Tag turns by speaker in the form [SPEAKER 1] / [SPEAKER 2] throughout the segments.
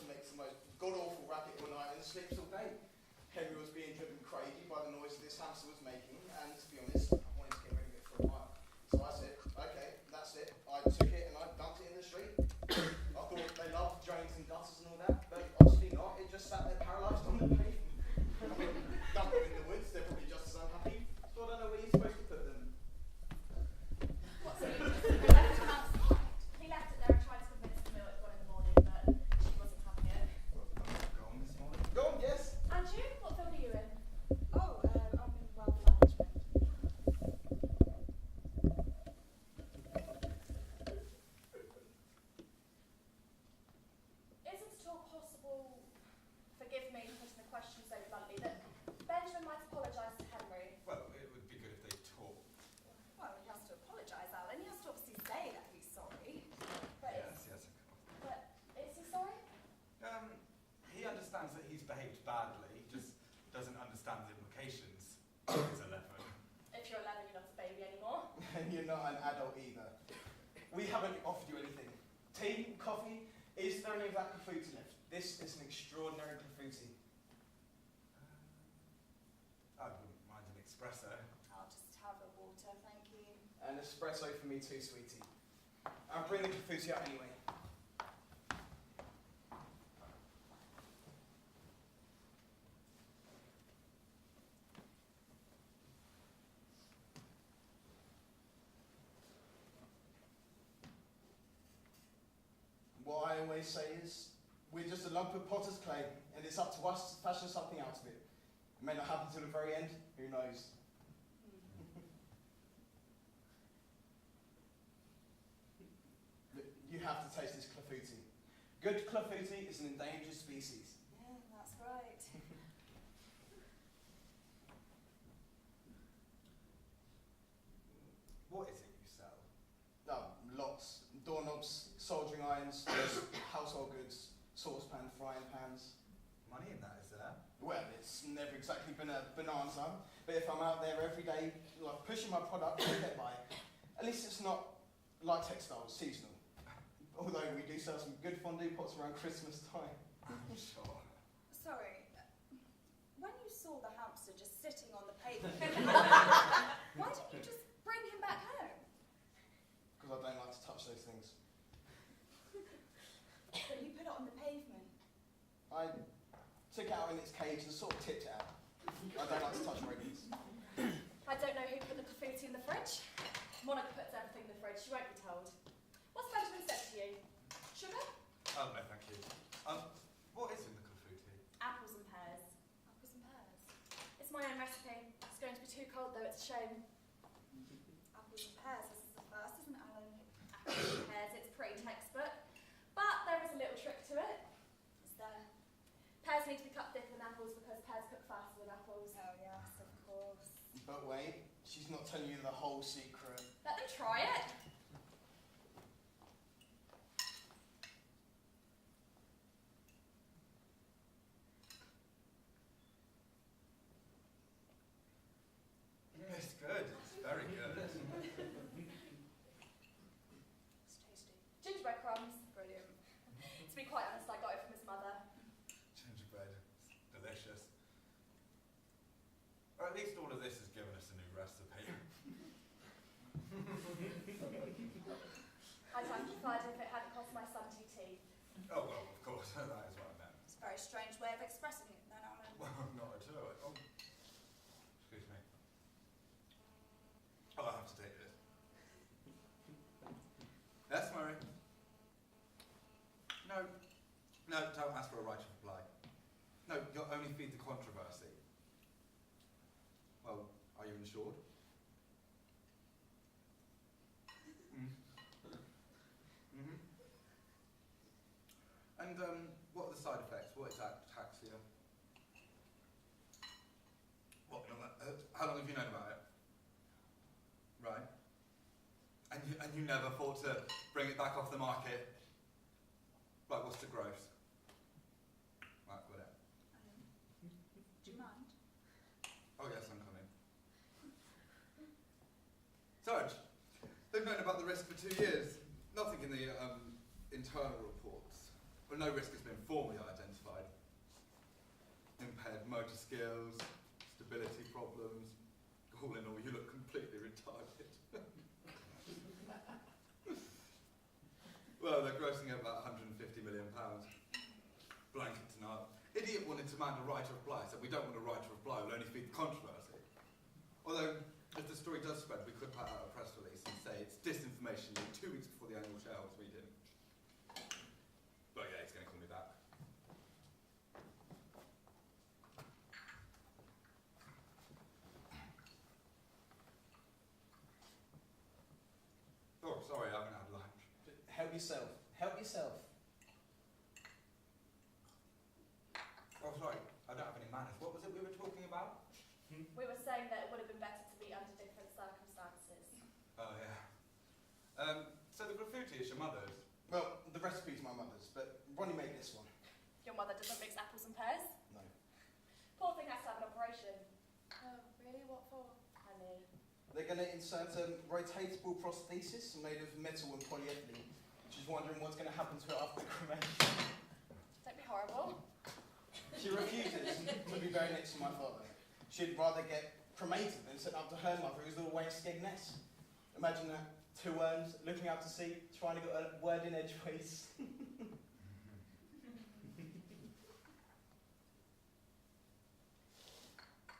[SPEAKER 1] makes the most god-awful racket all night and sleeps all day. Henry was being driven crazy by the noise this hamster was making, and to be honest, I wanted to get rid of it for a while. So I said, okay, that's it. I took it and I dumped it in the street. I thought they loved drains and gutters and all that, but obviously not. It just sat there paralysed on the pavement. I mean, dump them in the woods, they're probably just as unhappy. So I don't know where you're supposed to put them.
[SPEAKER 2] What, so you just left him outside? He left it there and tried to convince Camille at 1 in the morning, but she wasn't having it.
[SPEAKER 3] Gone this morning?
[SPEAKER 1] Go on, yes.
[SPEAKER 2] And you? What field are you in?
[SPEAKER 4] Oh, I'm in wealth management.
[SPEAKER 2] Is it at all possible, forgive me for putting the question so bluntly, that Benjamin might apologise to Henry?
[SPEAKER 3] Well, it would be good if they talked.
[SPEAKER 4] Well, he has to apologise, Alan. He has to obviously say that he's sorry.
[SPEAKER 2] But
[SPEAKER 3] Yes, of course.
[SPEAKER 2] But is he sorry?
[SPEAKER 3] He understands that he's behaved badly, he just doesn't understand the implications. He's 11.
[SPEAKER 2] If you're 11, you're not a baby anymore.
[SPEAKER 1] And you're not an adult either. We haven't offered you anything. Tea, coffee, is there any of that clafouti left? This is an extraordinary clafouti.
[SPEAKER 3] I wouldn't mind an espresso.
[SPEAKER 4] I'll just have a water, thank you.
[SPEAKER 1] An espresso for me too, sweetie. I'll bring the clafouti out anyway. What I always say is, we're just a lump of potter's clay, and it's up to us to fashion something out of it. It may not happen till the very end, who knows? You have to taste this clafouti. Good clafouti is an endangered species.
[SPEAKER 4] Yeah, that's right.
[SPEAKER 3] What is it you sell?
[SPEAKER 1] Lots. Doorknobs, soldering irons, household goods, saucepans, frying pans.
[SPEAKER 3] Money in that, is there?
[SPEAKER 1] Well, it's never exactly been a bonanza, but if I'm out there every day, like pushing my product to get by, at least it's not like textiles, seasonal. Although we do sell some good fondue pots around Christmas time.
[SPEAKER 3] Sure.
[SPEAKER 4] Sorry, when you saw the hamster just sitting on the pavement, why didn't you just bring him back home?
[SPEAKER 1] Because I don't like to touch those things.
[SPEAKER 4] But you put it on the pavement.
[SPEAKER 1] I took it out in its cage and sort of tipped it out. I don't like to touch rodents.
[SPEAKER 2] I don't know who put the clafouti in the fridge. Monica puts everything in the fridge, she won't be told. What's Benjamin said to you? Sugar?
[SPEAKER 3] Oh, no, thank you. What is in the clafouti?
[SPEAKER 2] Apples and pears.
[SPEAKER 4] Apples and pears.
[SPEAKER 2] It's my own recipe. It's going to be too cold though, it's a shame.
[SPEAKER 4] Apples and pears, this is the first, isn't it, Alan?
[SPEAKER 2] Apples and pears, it's pretty textbook. But there is a little trick to it.
[SPEAKER 4] Is there?
[SPEAKER 2] Pears need to be cut thicker than apples because pears cook faster than apples.
[SPEAKER 4] Oh, yes, of course.
[SPEAKER 1] But wait, she's not telling you the whole secret.
[SPEAKER 2] Let them try it.
[SPEAKER 3] It's good. It's very good.
[SPEAKER 4] It's tasty.
[SPEAKER 2] Gingerbread crumbs.
[SPEAKER 4] Brilliant.
[SPEAKER 2] To be quite honest, I got it from his mother.
[SPEAKER 3] Gingerbread. It's delicious. Or at least all of this has given us a new recipe.
[SPEAKER 2] I'd have preferred if it hadn't cost my son 2 teeth.
[SPEAKER 3] Oh, well, of course, that is what I meant.
[SPEAKER 4] It's a very strange way of expressing it, then, Alan.
[SPEAKER 3] Well, not at all. Oh. Excuse me. Oh, I have to take this. Yes, Murray? No, don't ask for a right to reply. No, you'll only feed the controversy. Well, are you insured? And what are the side effects? What is ataxia? What? How long have you known about it? Right. And you never thought to bring it back off the market? Right, what's the gross? Right, got it.
[SPEAKER 4] Do you mind?
[SPEAKER 3] Oh yes, I'm coming. Sarge, they've known about the risk for 2 years. Nothing in the internal reports. Well, no risk has been formally identified. Impaired motor skills, stability problems. All in all, you look completely retarded. Well, they're grossing at about £150 million. Blanket denial. Idiot wanted to demand a right to reply, said we don't want a right to reply, we'll only feed the controversy. Although, if the story does spread, we could put out a press release and say it's disinformation 2 weeks before the annual shareholders meeting. But yeah, he's going to call me back. Oh, sorry, I haven't had lunch.
[SPEAKER 1] Help yourself. Help yourself.
[SPEAKER 3] Oh, sorry, I don't have any manners. What was it we were talking about?
[SPEAKER 2] We were saying that it would have been better to be under different circumstances.
[SPEAKER 3] Oh, yeah. So the graffiti is your mother's?
[SPEAKER 1] Well, the recipe's my mother's, but Ronnie made this one.
[SPEAKER 2] Your mother doesn't mix apples and pears?
[SPEAKER 1] No.
[SPEAKER 2] Poor thing has to have an operation.
[SPEAKER 4] Oh, really? What for?
[SPEAKER 2] Honey.
[SPEAKER 1] They're going to insert a rotatable prosthesis made of metal and polyethylene. She's wondering what's going to happen to it after the cremation.
[SPEAKER 2] Don't be horrible.
[SPEAKER 1] She refuses to be buried next to my father. She'd rather get cremated than sent up to her mother, who's all the way in Skegness. Imagine that, 2 urns, looking out to sea, trying to get a word in edgeways.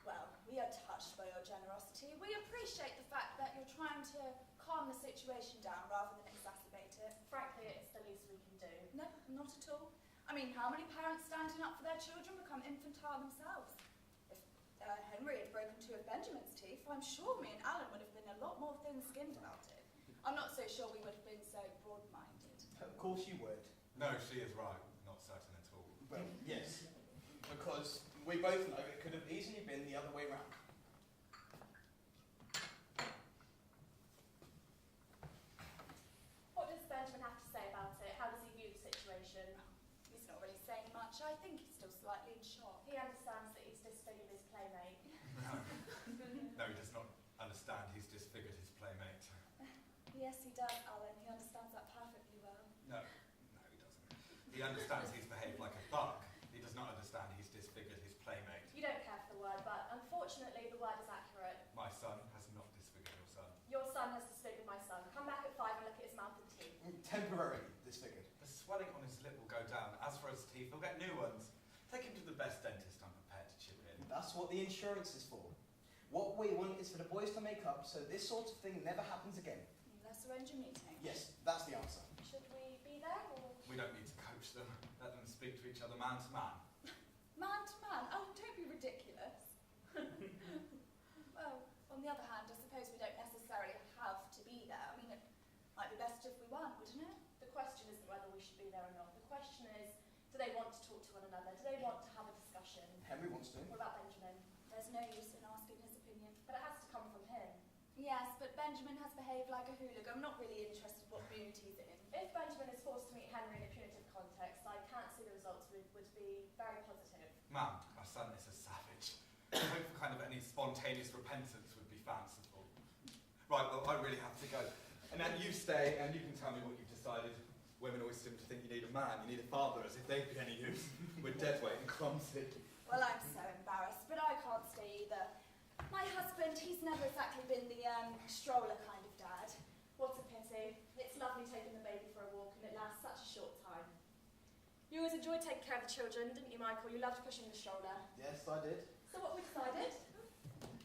[SPEAKER 4] Well, we are touched by your generosity. We appreciate the fact that you're trying to calm the situation down rather than exacerbate it.
[SPEAKER 2] Frankly, it's the least we can do.
[SPEAKER 4] No, not at all. I mean, how many parents standing up for their children become infantile themselves? If Henry had broken 2 of Benjamin's teeth, I'm sure me and Alan would have been a lot more thin-skinned about it. I'm not so sure we would have been so broad-minded.
[SPEAKER 1] Of course you would.
[SPEAKER 3] No, she is right. Not certain at all.
[SPEAKER 1] Well, yes. Because we both know it could have easily been the other way round.
[SPEAKER 2] What does Benjamin have to say about it? How does he view the situation?
[SPEAKER 4] He's not really saying much. I think he's still slightly in shock.
[SPEAKER 2] He understands that he's disfigured his playmate.
[SPEAKER 3] No, he does not understand. He's disfigured his playmate.
[SPEAKER 4] Yes, he does, Alan. He understands that perfectly well.
[SPEAKER 3] No, he doesn't. He understands he's behaved like a thug. He does not understand he's disfigured his playmate.
[SPEAKER 2] You don't care for the word, but unfortunately the word is accurate.
[SPEAKER 3] My son has not disfigured your son.
[SPEAKER 2] Your son has disfigured my son. Come back at 5 and look at his mouth and teeth.
[SPEAKER 1] Temporarily disfigured.
[SPEAKER 3] The swelling on his lip will go down. As for his teeth, he'll get new ones. Take him to the best dentist I'm prepared to chip in.
[SPEAKER 1] That's what the insurance is for. What we want is for the boys to make up so this sort of thing never happens again.
[SPEAKER 4] Let's arrange a meeting.
[SPEAKER 1] Yes, that's the answer.
[SPEAKER 2] Should we be there or?
[SPEAKER 3] We don't need to coach them. Let them speak to each other man to man.
[SPEAKER 4] Man to man? Oh, don't be ridiculous. Well, on the other hand, I suppose we don't necessarily have to be there. I mean, it might be best if we weren't, wouldn't it?
[SPEAKER 2] The question isn't whether we should be there or not. The question is, do they want to talk to one another? Do they want to have a discussion?
[SPEAKER 1] Henry wants to.
[SPEAKER 2] What about Benjamin?
[SPEAKER 4] There's no use in asking his opinion.
[SPEAKER 2] But it has to come from him.
[SPEAKER 4] Yes, but Benjamin has behaved like a hooligan. I'm not really interested what mood he's in.
[SPEAKER 2] If Benjamin is forced to meet Henry in a punitive context, I can't see the results would be very positive.
[SPEAKER 3] Ma'am, my son is a savage. I hope for kind of any spontaneous repentance would be fanciful. Right, well, I really have to go. And then you stay, and you can tell me what you've decided. Women always seem to think you need a man, you need a father, as if they'd be any use. We're deadweight and clumsy.
[SPEAKER 4] Well, I'm so embarrassed, but I can't stay either. My husband, he's never exactly been the stroller kind of dad.
[SPEAKER 2] What a pity. It's lovely taking the baby for a walk and it lasts such a short time. You always enjoyed taking care of the children, didn't you, Michael? You loved pushing the stroller.
[SPEAKER 1] Yes, I did.
[SPEAKER 2] So what we decided?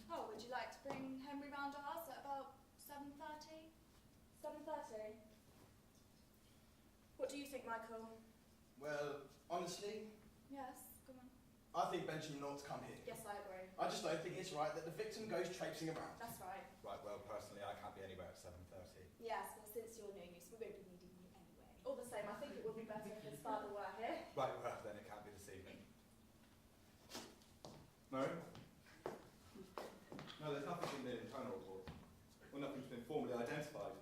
[SPEAKER 4] Oh, would you like to bring Henry round ours at about 7:30?
[SPEAKER 2] 7:30. What do you think, Michael?
[SPEAKER 1] Well, honestly,
[SPEAKER 4] Yes, come on.
[SPEAKER 1] I think Benjamin ought to come here.
[SPEAKER 2] Yes, I agree.
[SPEAKER 1] I just don't think it's right that the victim goes traipsing around.
[SPEAKER 2] That's right.
[SPEAKER 3] Right, well, personally, I can't be anywhere at 7:30.
[SPEAKER 4] Yes, well, since you're no use, we won't be needing you anyway.
[SPEAKER 2] All the same, I think it would be better if his father were here.
[SPEAKER 3] Right, well, then it can't be this evening. Murray? No, there's nothing in the internal report. Well, nothing's been formally identified.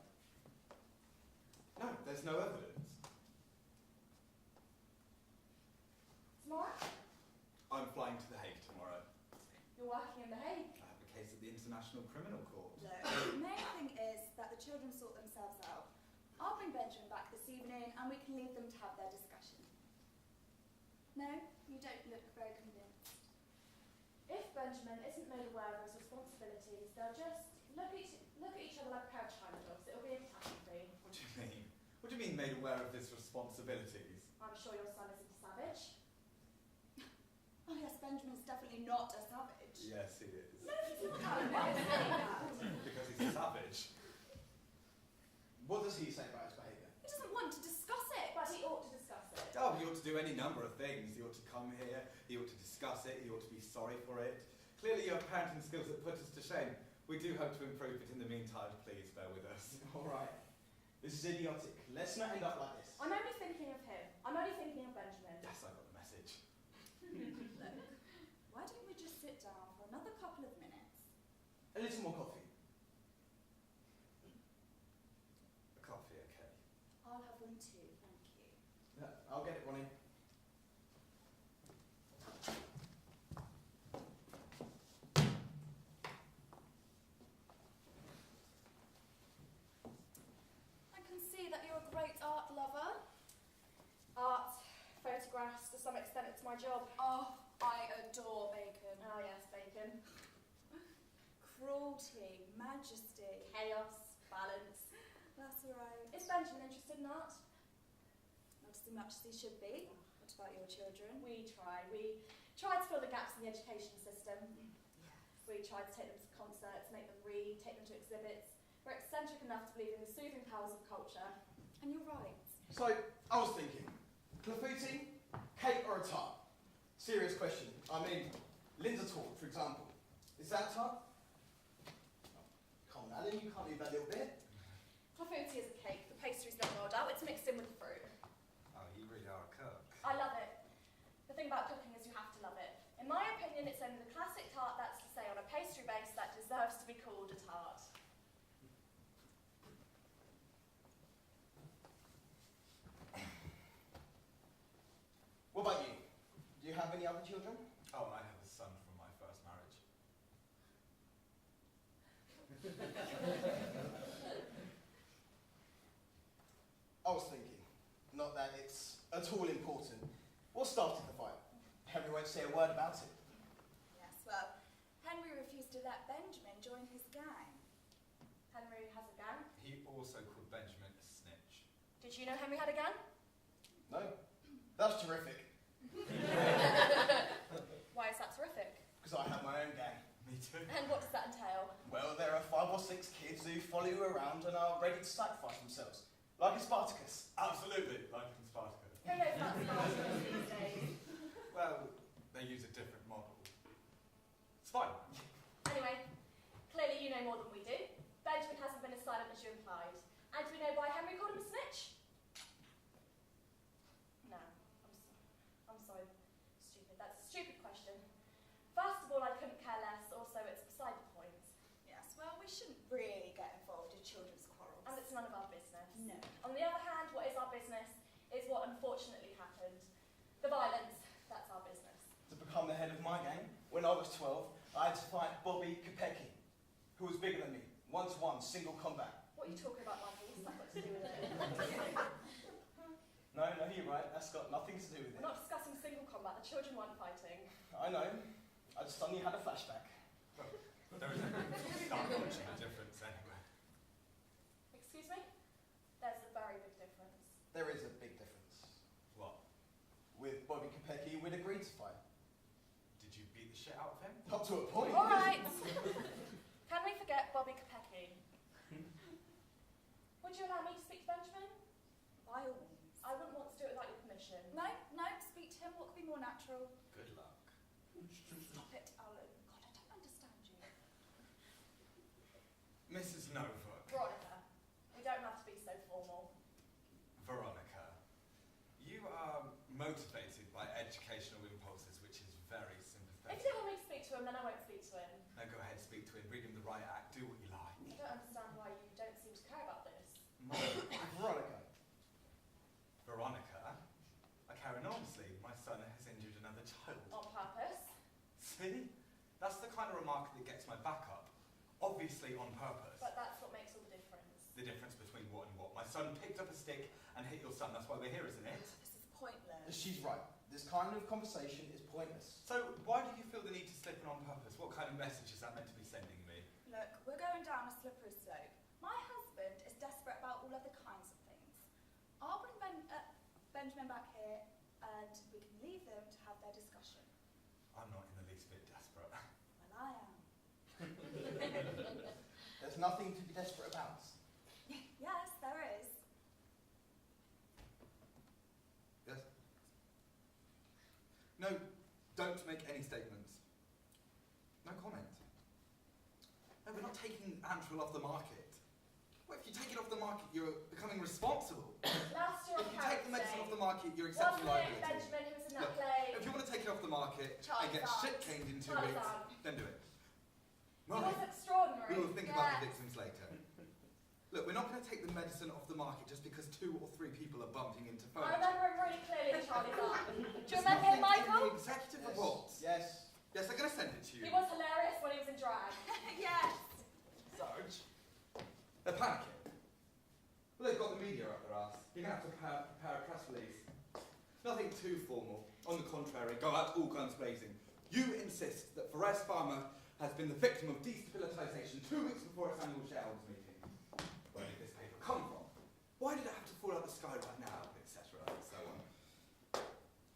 [SPEAKER 3] No, there's no evidence.
[SPEAKER 2] Tomorrow?
[SPEAKER 3] I'm flying to The Hague tomorrow.
[SPEAKER 2] You're working in The Hague.
[SPEAKER 3] I have a case at the International Criminal Court.
[SPEAKER 4] No, the main thing is that the children sort themselves out. I'll bring Benjamin back this evening and we can leave them to have their discussion. No, you don't look very convinced.
[SPEAKER 2] If Benjamin isn't made aware of his responsibilities, they'll just look at each other like a pair of China dogs. It'll be a catastrophe.
[SPEAKER 3] What do you mean? What do you mean made aware of his responsibilities?
[SPEAKER 2] I'm sure your son isn't a savage.
[SPEAKER 4] Oh yes, Benjamin's definitely not a savage.
[SPEAKER 3] Yes, he is.
[SPEAKER 2] No, he's not. Why are you saying that?
[SPEAKER 3] Because he's a savage.
[SPEAKER 1] What does he say about his behaviour?
[SPEAKER 4] He doesn't want to discuss it.
[SPEAKER 2] But he ought to discuss it.
[SPEAKER 3] Oh, he ought to do any number of things. He ought to come here, he ought to discuss it, he ought to be sorry for it. Clearly you have parenting skills that put us to shame. We do hope to improve, but in the meantime, please bear with us.
[SPEAKER 1] Alright. This is idiotic. Let's not end up like this.
[SPEAKER 2] I'm only thinking of him. I'm only thinking of Benjamin.
[SPEAKER 3] Yes, I got the message.
[SPEAKER 4] Look, why don't we just sit down for another couple of minutes?
[SPEAKER 1] A little more coffee.
[SPEAKER 3] A coffee, okay.
[SPEAKER 4] I'll have one too, thank you.
[SPEAKER 1] Yeah, I'll get it, Ronnie.
[SPEAKER 4] I can see that you're a great art lover.
[SPEAKER 2] Art, photographs, to some extent it's my job.
[SPEAKER 4] Oh, I adore bacon.
[SPEAKER 2] Oh yes, bacon.
[SPEAKER 4] Cruelty, majesty.
[SPEAKER 2] Chaos, balance.
[SPEAKER 4] That's right.
[SPEAKER 2] Is Benjamin interested in art?
[SPEAKER 4] Not as much as he should be. What about your children?
[SPEAKER 2] We try. We try to fill the gaps in the education system. We try to take them to concerts, make them read, take them to exhibits. We're eccentric enough to believe in the soothing powers of culture.
[SPEAKER 4] And you're right.
[SPEAKER 1] So, I was thinking, clafouti, cake or a tart? Serious question. I mean, Linda tart, for example. Is that a tart? Come on, Alan, you can't leave that little bit.
[SPEAKER 2] Clafouti is a cake. The pastry's not rolled out. It's mixed in with fruit.
[SPEAKER 3] Oh, you really are a cook.
[SPEAKER 2] I love it. The thing about cooking is you have to love it. In my opinion, it's only the classic tart, that's to say on a pastry base, that deserves to be called a tart.
[SPEAKER 1] What about you? Do you have any other children?
[SPEAKER 3] Oh, I have a son from my first marriage.
[SPEAKER 1] I was thinking, not that it's at all important. What started the fight? Henry won't say a word about it.
[SPEAKER 4] Yes, well, Henry refused to let Benjamin join his gang.
[SPEAKER 2] Henry has a gang.
[SPEAKER 3] He also called Benjamin a snitch.
[SPEAKER 2] Did you know Henry had a gang?
[SPEAKER 1] No? That's terrific.
[SPEAKER 2] Why is that terrific?
[SPEAKER 1] Because I have my own gang.
[SPEAKER 3] Me too.
[SPEAKER 2] And what does that entail?
[SPEAKER 1] Well, there are 5 or 6 kids who follow you around and are ready to sacrifice themselves. Like a Spartacus.
[SPEAKER 3] Absolutely, like in Spartacus.
[SPEAKER 2] Who knows about Spartans these days?
[SPEAKER 3] Well, they use a different model. It's fine.
[SPEAKER 2] Anyway, clearly you know more than we do. Benjamin hasn't been as silent as you implied. And do we know why Henry called him a snitch? No, I'm sorry. Stupid. That's a stupid question. First of all, I couldn't care less. Also, it's beside the point.
[SPEAKER 4] Yes, well, we shouldn't really get involved in children's quarrels.
[SPEAKER 2] And it's none of our business.
[SPEAKER 4] No.
[SPEAKER 2] On the other hand, what is our business is what unfortunately happened. The violence, that's our business.
[SPEAKER 1] To become the head of my gang, when I was 12, I had to fight Bobby Kopecki, who was bigger than me. 1-to-1, single combat.
[SPEAKER 2] What are you talking about, Michael? What's that got to do with it?
[SPEAKER 1] No, you're right. That's got nothing to do with it.
[SPEAKER 2] We're not discussing single combat. The children weren't fighting.
[SPEAKER 1] I know. I just suddenly had a flashback.
[SPEAKER 3] There isn't that much of a difference anyway.
[SPEAKER 2] Excuse me? There's a very big difference.
[SPEAKER 1] There is a big difference.
[SPEAKER 3] What?
[SPEAKER 1] With Bobby Kopecki, we'd agreed to fight.
[SPEAKER 3] Did you beat the shit out of him?
[SPEAKER 1] Up to a point.
[SPEAKER 2] All right. Can we forget Bobby Kopecki? Would you allow me to speak to Benjamin?
[SPEAKER 4] By all means.
[SPEAKER 2] I wouldn't want to do it without your permission.
[SPEAKER 4] No, speak to him. What could be more natural?
[SPEAKER 3] Good luck.
[SPEAKER 4] Stop it, Alan. God, I don't understand you.
[SPEAKER 3] Mrs. Novak.
[SPEAKER 2] Veronica, we don't have to be so formal.
[SPEAKER 3] Veronica, you are motivated by educational impulses, which is very
[SPEAKER 2] If
[SPEAKER 3] sympathetic.
[SPEAKER 2] you don't want me to speak to him, then I won't speak to him.
[SPEAKER 3] Now go ahead, speak to him, read him the right act, do what you like.
[SPEAKER 2] I don't understand why you don't seem to care about this.
[SPEAKER 1] Veronica.
[SPEAKER 3] Veronica, I care enormously. My son has injured another child.
[SPEAKER 2] On purpose.
[SPEAKER 3] See? That's the kind of remark that gets my back up. Obviously on purpose.
[SPEAKER 2] But that's what makes all the difference.
[SPEAKER 3] The difference between what and what. My son picked up a stick and hit your son. That's why we're here, isn't it?
[SPEAKER 4] This is pointless.
[SPEAKER 1] She's right. This kind of conversation is pointless.
[SPEAKER 3] So why do you feel the need to slip in on purpose? What kind of message is that meant to be sending me?
[SPEAKER 4] Look, we're going down a slippery slope. My husband is desperate about all other kinds of things. I'll bring Benjamin back here and we can leave them to have their discussion.
[SPEAKER 3] I'm not in the least bit desperate.
[SPEAKER 4] Well, I am.
[SPEAKER 1] There's nothing to be desperate about.
[SPEAKER 4] Yes, there is.
[SPEAKER 3] Yes? No, don't make any statements. No comment. No, we're not taking Antral off the market. Well, if you take it off the market, you're becoming responsible.
[SPEAKER 2] Last year
[SPEAKER 3] If
[SPEAKER 2] on
[SPEAKER 3] you take the
[SPEAKER 2] Parents'
[SPEAKER 3] medicine
[SPEAKER 2] Day,
[SPEAKER 3] off the market, you're
[SPEAKER 2] wasn't
[SPEAKER 3] accepting
[SPEAKER 2] it
[SPEAKER 3] liability.
[SPEAKER 2] Benjamin who was in that
[SPEAKER 3] Look,
[SPEAKER 2] play?
[SPEAKER 3] If you want to take it off the market
[SPEAKER 2] Charlie's
[SPEAKER 3] and get
[SPEAKER 2] aunt.
[SPEAKER 3] shit caned in 2
[SPEAKER 2] Charlie's
[SPEAKER 3] weeks,
[SPEAKER 2] aunt.
[SPEAKER 3] then do it.
[SPEAKER 2] It
[SPEAKER 3] Right.
[SPEAKER 2] was extraordinary.
[SPEAKER 3] We will think about the
[SPEAKER 2] Yes.
[SPEAKER 3] victims later. Look, we're not going to take the medicine off the market just because 2 or 3 people are bumping into
[SPEAKER 2] I
[SPEAKER 3] furniture.
[SPEAKER 2] remember him really clearly, Charlie's aunt. Do you
[SPEAKER 3] There's
[SPEAKER 2] remember him,
[SPEAKER 3] nothing in
[SPEAKER 2] Michael?
[SPEAKER 3] the executive
[SPEAKER 1] Yes.
[SPEAKER 3] reports.
[SPEAKER 1] Yes.
[SPEAKER 3] Yes, they're going to send it to you.
[SPEAKER 2] He was hilarious when he was in drag.
[SPEAKER 4] Yes.
[SPEAKER 3] Sarge. They're panicking. Well, they've got the media up their arse. You're going to have to prepare a press release. Nothing too formal. On the contrary, go out all guns blazing. You insist that Perez Farmer has been the victim of destabilisation 2 weeks before its annual shareholders meeting. Where did this paper come from? Why did it have to fall out of the sky right now? Etc. and so on.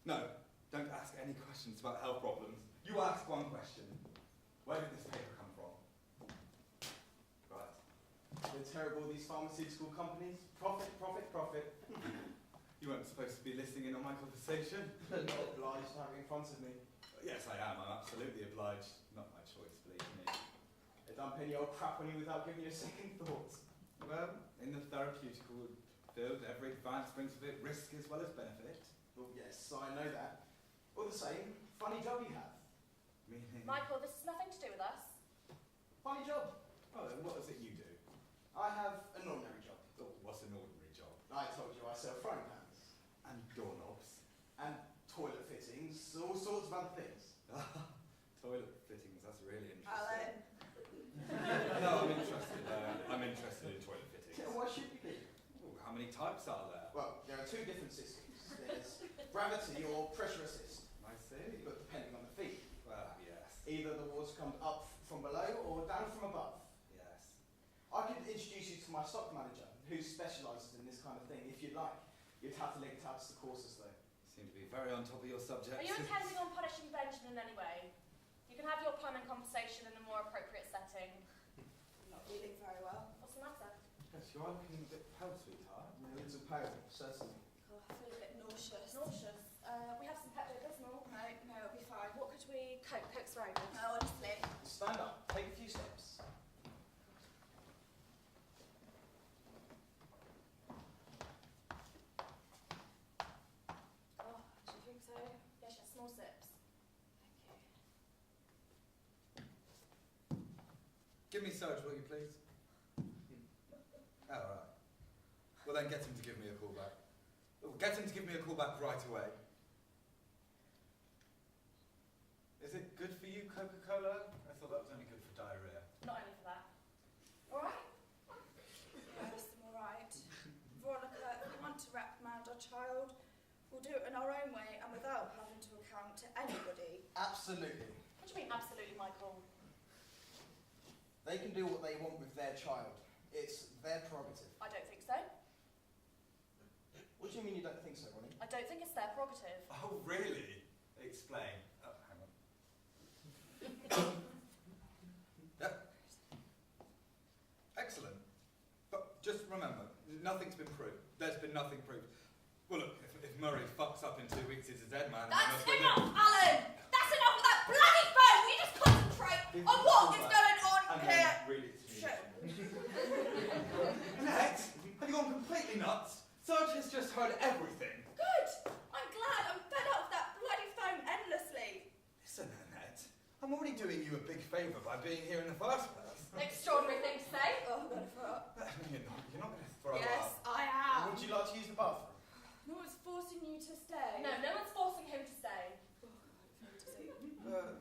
[SPEAKER 3] No, don't ask any questions about health problems. You ask one question. Where did this paper come from? Right.
[SPEAKER 1] They're terrible, these pharmaceutical companies. Profit, profit, profit.
[SPEAKER 3] You weren't supposed to be listening in on my conversation.
[SPEAKER 1] Not obliged to have it in front of me.
[SPEAKER 3] Yes, I am. I'm absolutely obliged. Not my choice, believe me.
[SPEAKER 1] They dump any old crap on you without giving you a second thought.
[SPEAKER 3] Well, in the therapeutical field, every advance brings with it risk as well as benefit.
[SPEAKER 1] Well, yes, I know that. All the same, funny job you have.
[SPEAKER 3] Meaning...
[SPEAKER 2] Michael, this has nothing to do with us.
[SPEAKER 1] Funny job.
[SPEAKER 3] Oh, then what is it you do?
[SPEAKER 1] I have an ordinary job.
[SPEAKER 3] Oh, what's an ordinary job?
[SPEAKER 1] I told you I sell frying pans.
[SPEAKER 3] And doorknobs.
[SPEAKER 1] And toilet fittings, all sorts of other things.
[SPEAKER 3] Toilet fittings, that's really interesting.
[SPEAKER 4] Alan.
[SPEAKER 3] No, I'm interested in toilet fittings.
[SPEAKER 1] Yeah, why should you be?
[SPEAKER 3] Ooh, how many types are there?
[SPEAKER 1] Well, there are 2 different systems. There's gravity or pressure assist,
[SPEAKER 3] I see.
[SPEAKER 1] but depending on the feed.
[SPEAKER 3] Well, yes.
[SPEAKER 1] Either the water comes up from below or down from above.
[SPEAKER 3] Yes.
[SPEAKER 1] I could introduce you to my stock manager, who specialises in this kind of thing, if you'd like. You'd have to link it out to the courses, though.
[SPEAKER 3] Seem to be very on top of your subject.
[SPEAKER 2] Are you intending on punishing Benjamin in any way? You can have your plumbing conversation in a more appropriate setting.
[SPEAKER 4] Not feeling very well.
[SPEAKER 2] What's the matter?
[SPEAKER 3] Yes, you are looking a bit pale, sweetheart.
[SPEAKER 1] A little pale, certainly.
[SPEAKER 4] Oh, I feel a bit nauseous.
[SPEAKER 2] Nauseous. We have some Pepto-Bismol.
[SPEAKER 4] No, it'll be fine.
[SPEAKER 2] What could we... Coke's very good.
[SPEAKER 4] No, honestly.
[SPEAKER 1] Stand up, take a few steps.
[SPEAKER 2] Oh, do you think so? Yes, yes, small sips. Thank you.
[SPEAKER 3] Give me Sarge, will you please? Oh, right. Well then get him to give me a call back. Get him to give me a call back right away. Is it good for you, Coca-Cola? I thought that was only good for diarrhea.
[SPEAKER 2] Not only for that. All right?
[SPEAKER 4] Yes, I'm alright. Veronica, if we want to reprimand our child, we'll do it in our own way and without having to account to anybody.
[SPEAKER 1] Absolutely.
[SPEAKER 2] What do you mean, absolutely, Michael?
[SPEAKER 1] They can do what they want with their child. It's their prerogative.
[SPEAKER 2] I don't think so.
[SPEAKER 1] What do you mean you don't think so, Ronnie?
[SPEAKER 2] I don't think it's their prerogative.
[SPEAKER 3] Oh, really? Explain. Oh, hang on. Yep. Excellent. But just remember, nothing's been proved. There's been nothing proved. Well, look, if Murray fucks up in 2 weeks, he's a dead man.
[SPEAKER 4] That's enough, Alan! That's enough of that bloody phone! Will you just concentrate on what is going on here?
[SPEAKER 3] Read it to me.
[SPEAKER 4] Shit.
[SPEAKER 3] Annette, have you gone completely nuts? Sarge has just heard everything.
[SPEAKER 4] Good! I'm glad. I'm fed up of that bloody phone endlessly.
[SPEAKER 3] Listen, Annette, I'm already doing you a big favour by being here in the first place.
[SPEAKER 2] Extraordinary thing to say.
[SPEAKER 4] Oh, I'm going to throw up.
[SPEAKER 3] You're not going to throw
[SPEAKER 4] Yes,
[SPEAKER 3] up.
[SPEAKER 4] I am.
[SPEAKER 1] Would you like to use the bathroom?
[SPEAKER 4] No one's forcing you to stay.
[SPEAKER 2] No, no one's forcing him to stay.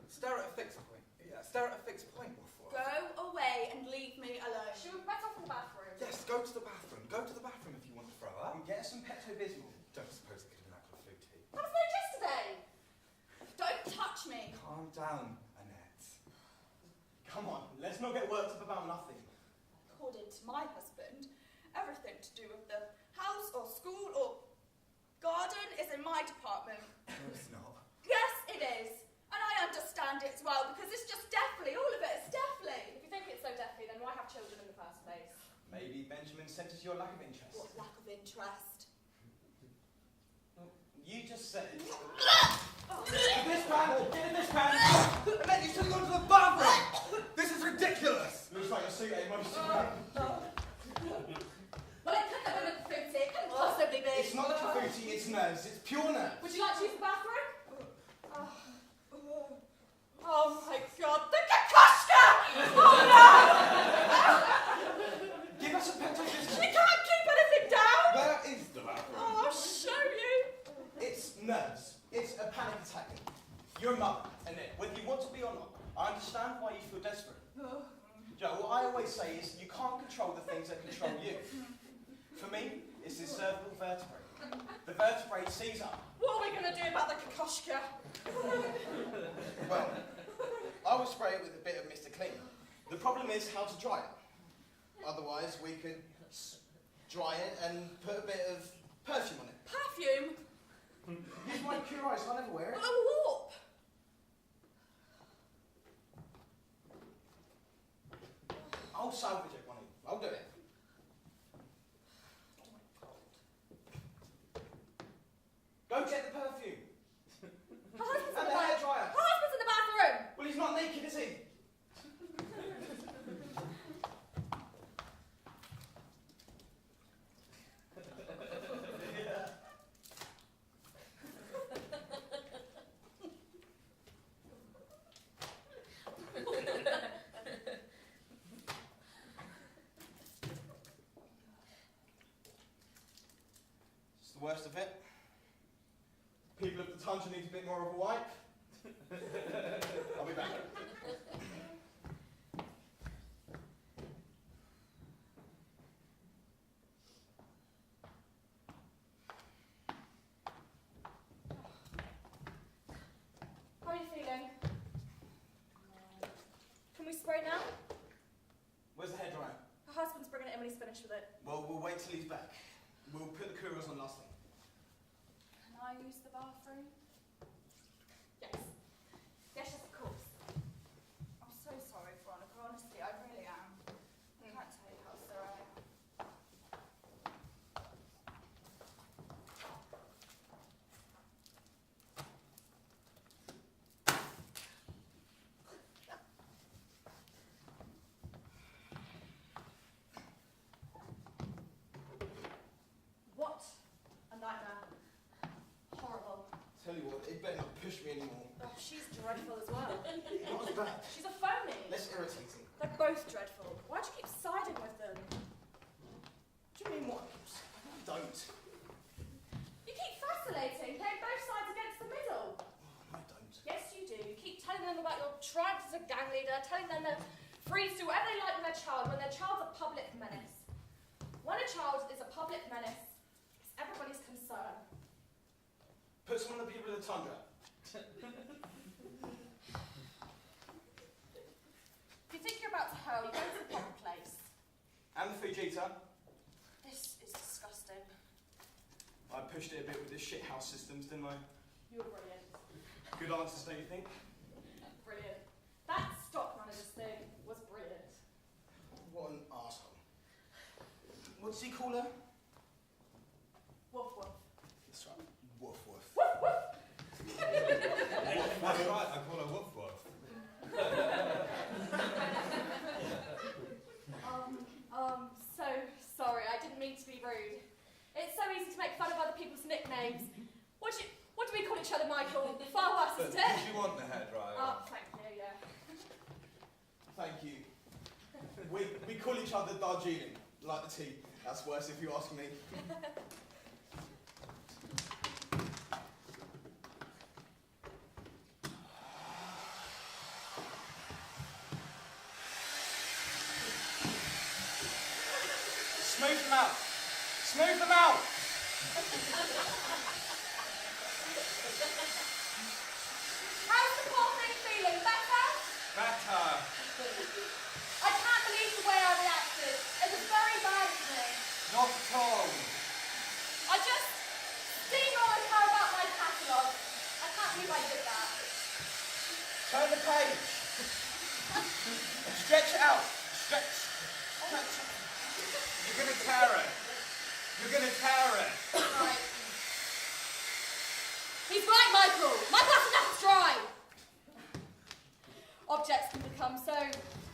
[SPEAKER 3] Stare at a fixed point. Yeah, stare at a fixed point before.
[SPEAKER 4] Go away and leave me alone.
[SPEAKER 2] Should we better off in the bathroom?
[SPEAKER 3] Yes, go to the bathroom. Go to the bathroom if you want to throw up.
[SPEAKER 1] And get some Pepto-Bismol.
[SPEAKER 3] Don't suppose it could have been that for food tea.
[SPEAKER 2] That was made yesterday.
[SPEAKER 3] Calm down, Annette.
[SPEAKER 1] Come on, let's not get worked up about nothing.
[SPEAKER 4] According to my husband, everything to do with the house or school or garden is in my department.
[SPEAKER 3] No, it's not.
[SPEAKER 4] Yes, it is. And I understand it as well, because it's just deathly. All of it is deathly.
[SPEAKER 2] If you think it's so deathly, then why have children in the first place?
[SPEAKER 1] Maybe Benjamin said it's your lack of interest.
[SPEAKER 4] What lack of interest?
[SPEAKER 1] You just said... Get in this pan! Get in this pan!
[SPEAKER 3] And then you should go to the bathroom! This is ridiculous!
[SPEAKER 1] Looks like your suit ain't most
[SPEAKER 2] Well, it couldn't have been a fruity. It couldn't possibly be.
[SPEAKER 1] It's not like a fruity, it's nerves. It's pure nerves.
[SPEAKER 2] Would you like to use the bathroom? Oh my God, the Kakoshka! Oh no!
[SPEAKER 1] Give us a pet of this.
[SPEAKER 2] We can't keep anything down!
[SPEAKER 1] Where is the bathroom?
[SPEAKER 2] Oh, I'll show you!
[SPEAKER 1] It's nerves. It's a panic attack. You're a mother, and whether you want to be or not, I understand why you feel desperate. Joe, what I always say is you can't control the things that control you. For me, it's the cervical vertebrae. The vertebrae seize up.
[SPEAKER 2] What are we going to do about the Kakoshka?
[SPEAKER 1] Well, I will spray it with a bit of Mr. Clean. The problem is how to dry it. Otherwise, we could dry it and put a bit of perfume on it.
[SPEAKER 2] Perfume?
[SPEAKER 1] Use my pure eyes, I'll never wear it.
[SPEAKER 2] A warp?
[SPEAKER 1] I'll salvage it, Bonnie. I'll do it. Go get the perfume.
[SPEAKER 2] Her husband's in
[SPEAKER 1] And
[SPEAKER 2] the
[SPEAKER 1] the hair
[SPEAKER 2] bathroom.
[SPEAKER 1] dryer.
[SPEAKER 2] Her husband's in the bathroom!
[SPEAKER 1] Well, he's not naked, is he? It's the worst of it. People of the tundra need a bit more of a wipe. I'll be back.
[SPEAKER 2] How are you feeling? Can we spray now?
[SPEAKER 1] Where's the hair dryer?
[SPEAKER 2] Her husband's bringing it in when he's finished with it.
[SPEAKER 1] Well, we'll wait till he's back. We'll put the couriers on last thing.
[SPEAKER 4] Can I use the bathroom?
[SPEAKER 2] Yes. Yes, of course.
[SPEAKER 4] I'm so sorry, Veronica. Honestly, I really am. I can't tell you how sorry I am.
[SPEAKER 2] What a nightmare. Horrible.
[SPEAKER 1] Tell you what, it better not push me anymore.
[SPEAKER 2] Oh, she's dreadful as well.
[SPEAKER 1] Not as bad.
[SPEAKER 2] She's a phony.
[SPEAKER 1] Less irritating.
[SPEAKER 2] They're both dreadful. Why do you keep siding with them?
[SPEAKER 1] What do you mean what? I don't.
[SPEAKER 2] You keep fascinating, playing both sides against the middle.
[SPEAKER 1] I don't.
[SPEAKER 2] Yes, you do. You keep telling them about your triumphs as a gang leader, telling them they're free to do whatever they like with their child when their child's a public menace. When a child is a public menace, it's everybody's concern.
[SPEAKER 1] Put some of the people of the tundra.
[SPEAKER 2] If you think you're about to hurl, you go to the proper place.
[SPEAKER 1] And the Fujita.
[SPEAKER 2] This is disgusting.
[SPEAKER 1] I pushed it a bit with the shithouse systems, didn't I?
[SPEAKER 2] You were brilliant.
[SPEAKER 1] Good answers, don't you think?
[SPEAKER 2] Brilliant. That stock manager's thing was brilliant.
[SPEAKER 1] What an arsehole. What does he call her?
[SPEAKER 2] Woof woof.
[SPEAKER 1] That's right. Woof woof.
[SPEAKER 2] Woof woof!
[SPEAKER 3] That's right, I call her woof woof.
[SPEAKER 2] So sorry, I didn't mean to be rude. It's so easy to make fun of other people's nicknames. What do we call each other, Michael? Far worse,
[SPEAKER 3] But
[SPEAKER 2] isn't
[SPEAKER 3] did
[SPEAKER 2] it?
[SPEAKER 3] you want the hairdryer?
[SPEAKER 2] Oh, thank you, yeah.
[SPEAKER 1] Thank you. We call each other Darjeeling, like the tea. That's worse if you ask me. Smooth them out. Smooth them out.
[SPEAKER 2] How's the poor thing feeling?
[SPEAKER 4] I did that.
[SPEAKER 1] Turn the page. Stretch it out. Stretch.
[SPEAKER 3] You're going to tear it. You're going to tear it.
[SPEAKER 2] Right. He's right, Michael. My button-up's dry. Objects can become so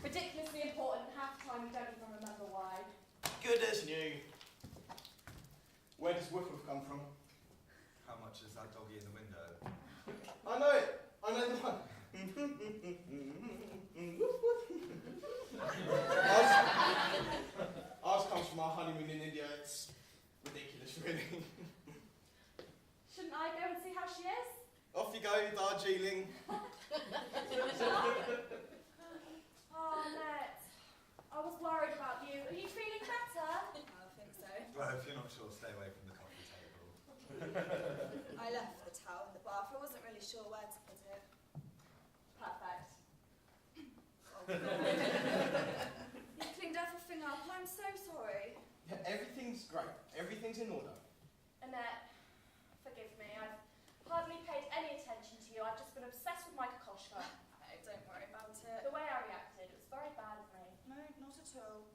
[SPEAKER 2] ridiculously important half the time you don't even remember why.
[SPEAKER 1] Good as new. Where does woof woof come from?
[SPEAKER 3] How much is that doggy in the window?
[SPEAKER 1] I know it. I know the one. Ours comes from our honeymoon in India. It's ridiculous, really.
[SPEAKER 2] Shouldn't I go and see how she is?
[SPEAKER 1] Off you go, Darjeeling.
[SPEAKER 2] Oh, Annette. I was worried about you. Are you feeling better?
[SPEAKER 4] I think so.
[SPEAKER 3] Well, if you're not sure, stay away from the coffee table.
[SPEAKER 4] I left the towel in the bath. I wasn't really sure where to put it.
[SPEAKER 2] Perfect.
[SPEAKER 4] You cleaned everything up. I'm so sorry.
[SPEAKER 1] Yeah, everything's great. Everything's in order.
[SPEAKER 2] Annette, forgive me. I've hardly paid any attention to you. I've just been obsessed with my Kokoschka.
[SPEAKER 4] No, don't worry about it.
[SPEAKER 2] The way I reacted, it was very bad of me.
[SPEAKER 4] No, not at all.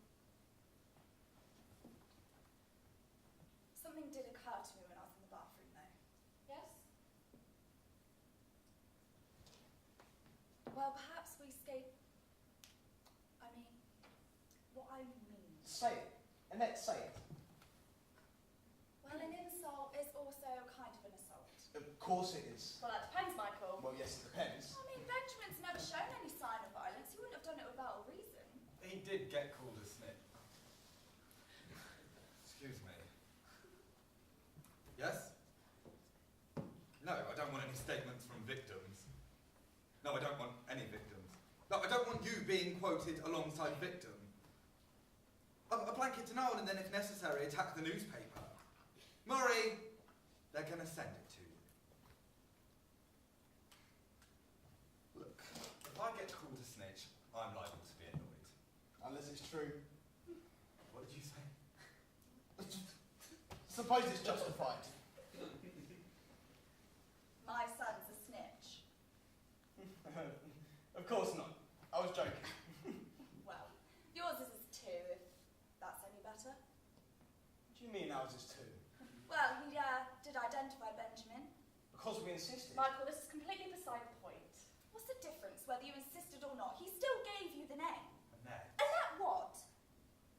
[SPEAKER 4] Something did occur to me when I was in the bathroom, though.
[SPEAKER 2] Yes?
[SPEAKER 4] Well, perhaps we skate. I mean, what I mean.
[SPEAKER 1] Say it. Annette, say it.
[SPEAKER 4] Well, an insult is also kind of an assault.
[SPEAKER 1] Of course it is.
[SPEAKER 2] Well, that depends, Michael.
[SPEAKER 1] Well, yes, it depends.
[SPEAKER 4] I mean, Benjamin's never shown any sign of violence. He wouldn't have done it without a reason.
[SPEAKER 3] He did get called a snitch. Excuse me. Yes? No, I don't want any statements from victims. No, I don't want any victims. No, I don't want you being quoted alongside victim. A blanket denial and then, if necessary, attack the newspaper. Murray, they're going to send it to you. Look, if I get called a snitch, I'm liable to be annoyed.
[SPEAKER 1] Unless it's true.
[SPEAKER 3] What did you say?
[SPEAKER 1] Suppose it's justified.
[SPEAKER 4] My son's a snitch.
[SPEAKER 1] Of course not. I was joking.
[SPEAKER 4] Well, yours is too, if that's any better.
[SPEAKER 1] What do you mean ours is too?
[SPEAKER 4] Well, he did identify Benjamin.
[SPEAKER 1] Because we insisted.
[SPEAKER 2] Michael, this is completely beside the point.
[SPEAKER 4] What's the difference whether you insisted or not? He still gave you the name.
[SPEAKER 3] Annette.
[SPEAKER 4] And that what?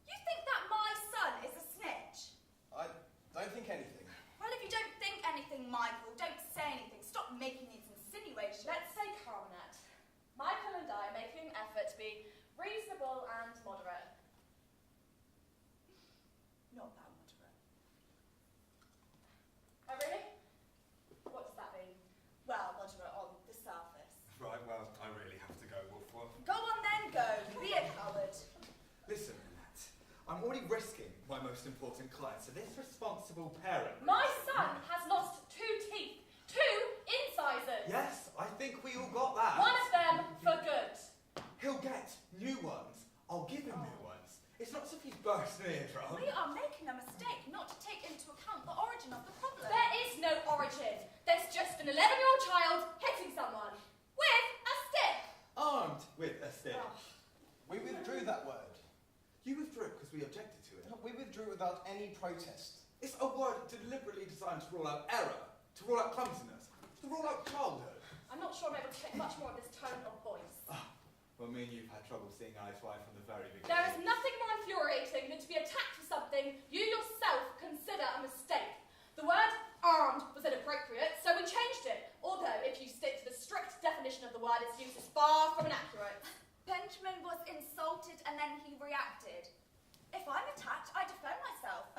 [SPEAKER 4] You think that my son is a snitch?
[SPEAKER 1] I don't think anything.
[SPEAKER 4] Well, if you don't think anything, Michael, don't say anything. Stop making these insinuations.
[SPEAKER 2] Let's say calm, Annette. Michael and I are making an effort to be reasonable and moderate.
[SPEAKER 4] Not that moderate.
[SPEAKER 2] Oh, really? What does that mean?
[SPEAKER 4] Well, moderate on the surface.
[SPEAKER 3] Right, well, I really have to go, Wolf Wolf.
[SPEAKER 4] Go on then, go. Be a coward.
[SPEAKER 3] Listen, Annette, I'm already risking my most important client, so this responsible parent...
[SPEAKER 2] My son has lost 2 teeth. 2 incisors.
[SPEAKER 3] Yes, I think we all got that.
[SPEAKER 2] One of them for good.
[SPEAKER 3] He'll get new ones. I'll give him new ones. It's not as if he's burst an eardrum.
[SPEAKER 4] We are making a mistake not to take into account the origin of the problem.
[SPEAKER 2] There is no origin. There's just an 11-year-old child hitting someone with a stick.
[SPEAKER 3] Armed with a stick.
[SPEAKER 2] Oh.
[SPEAKER 1] We withdrew that word.
[SPEAKER 3] You withdrew it because we objected to it.
[SPEAKER 1] We withdrew without any protest.
[SPEAKER 3] It's a word deliberately designed to rule out error, to rule out clumsiness, to rule out childhood.
[SPEAKER 2] I'm not sure I'm able to take much more of this tone of voice.
[SPEAKER 3] Well, me and you've had trouble seeing eye to eye from the very beginning.
[SPEAKER 2] There is nothing more infuriating than to be attacked for something you yourself consider a mistake. The word armed was inappropriate, so we changed it. Although, if you stick to the strict definition of the word, its use is far from inaccurate.
[SPEAKER 4] Benjamin was insulted and then he reacted. If I'm attacked, I defend myself.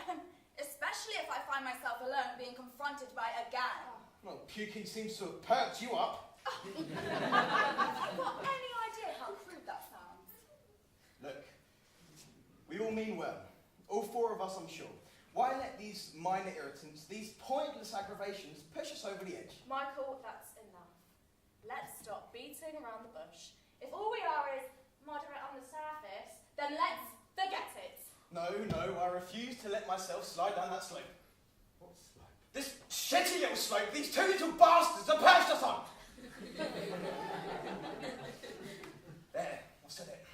[SPEAKER 4] Especially if I find myself alone being confronted by a gang.
[SPEAKER 1] Well, puking seems to have perked you up.
[SPEAKER 4] Have you got any idea how crude that sounds?
[SPEAKER 1] Look, we all mean well. All 4 of us, I'm sure. Why let these minor irritants, these pointless aggravations, push us over the edge?
[SPEAKER 2] Michael, that's enough. Let's stop beating around the bush. If all we are is moderate on the surface, then let's forget it.
[SPEAKER 1] No, I refuse to let myself slide down that slope.
[SPEAKER 3] What slope?
[SPEAKER 1] This shitty little slope these 2 little bastards have perched us on! There, I've said it.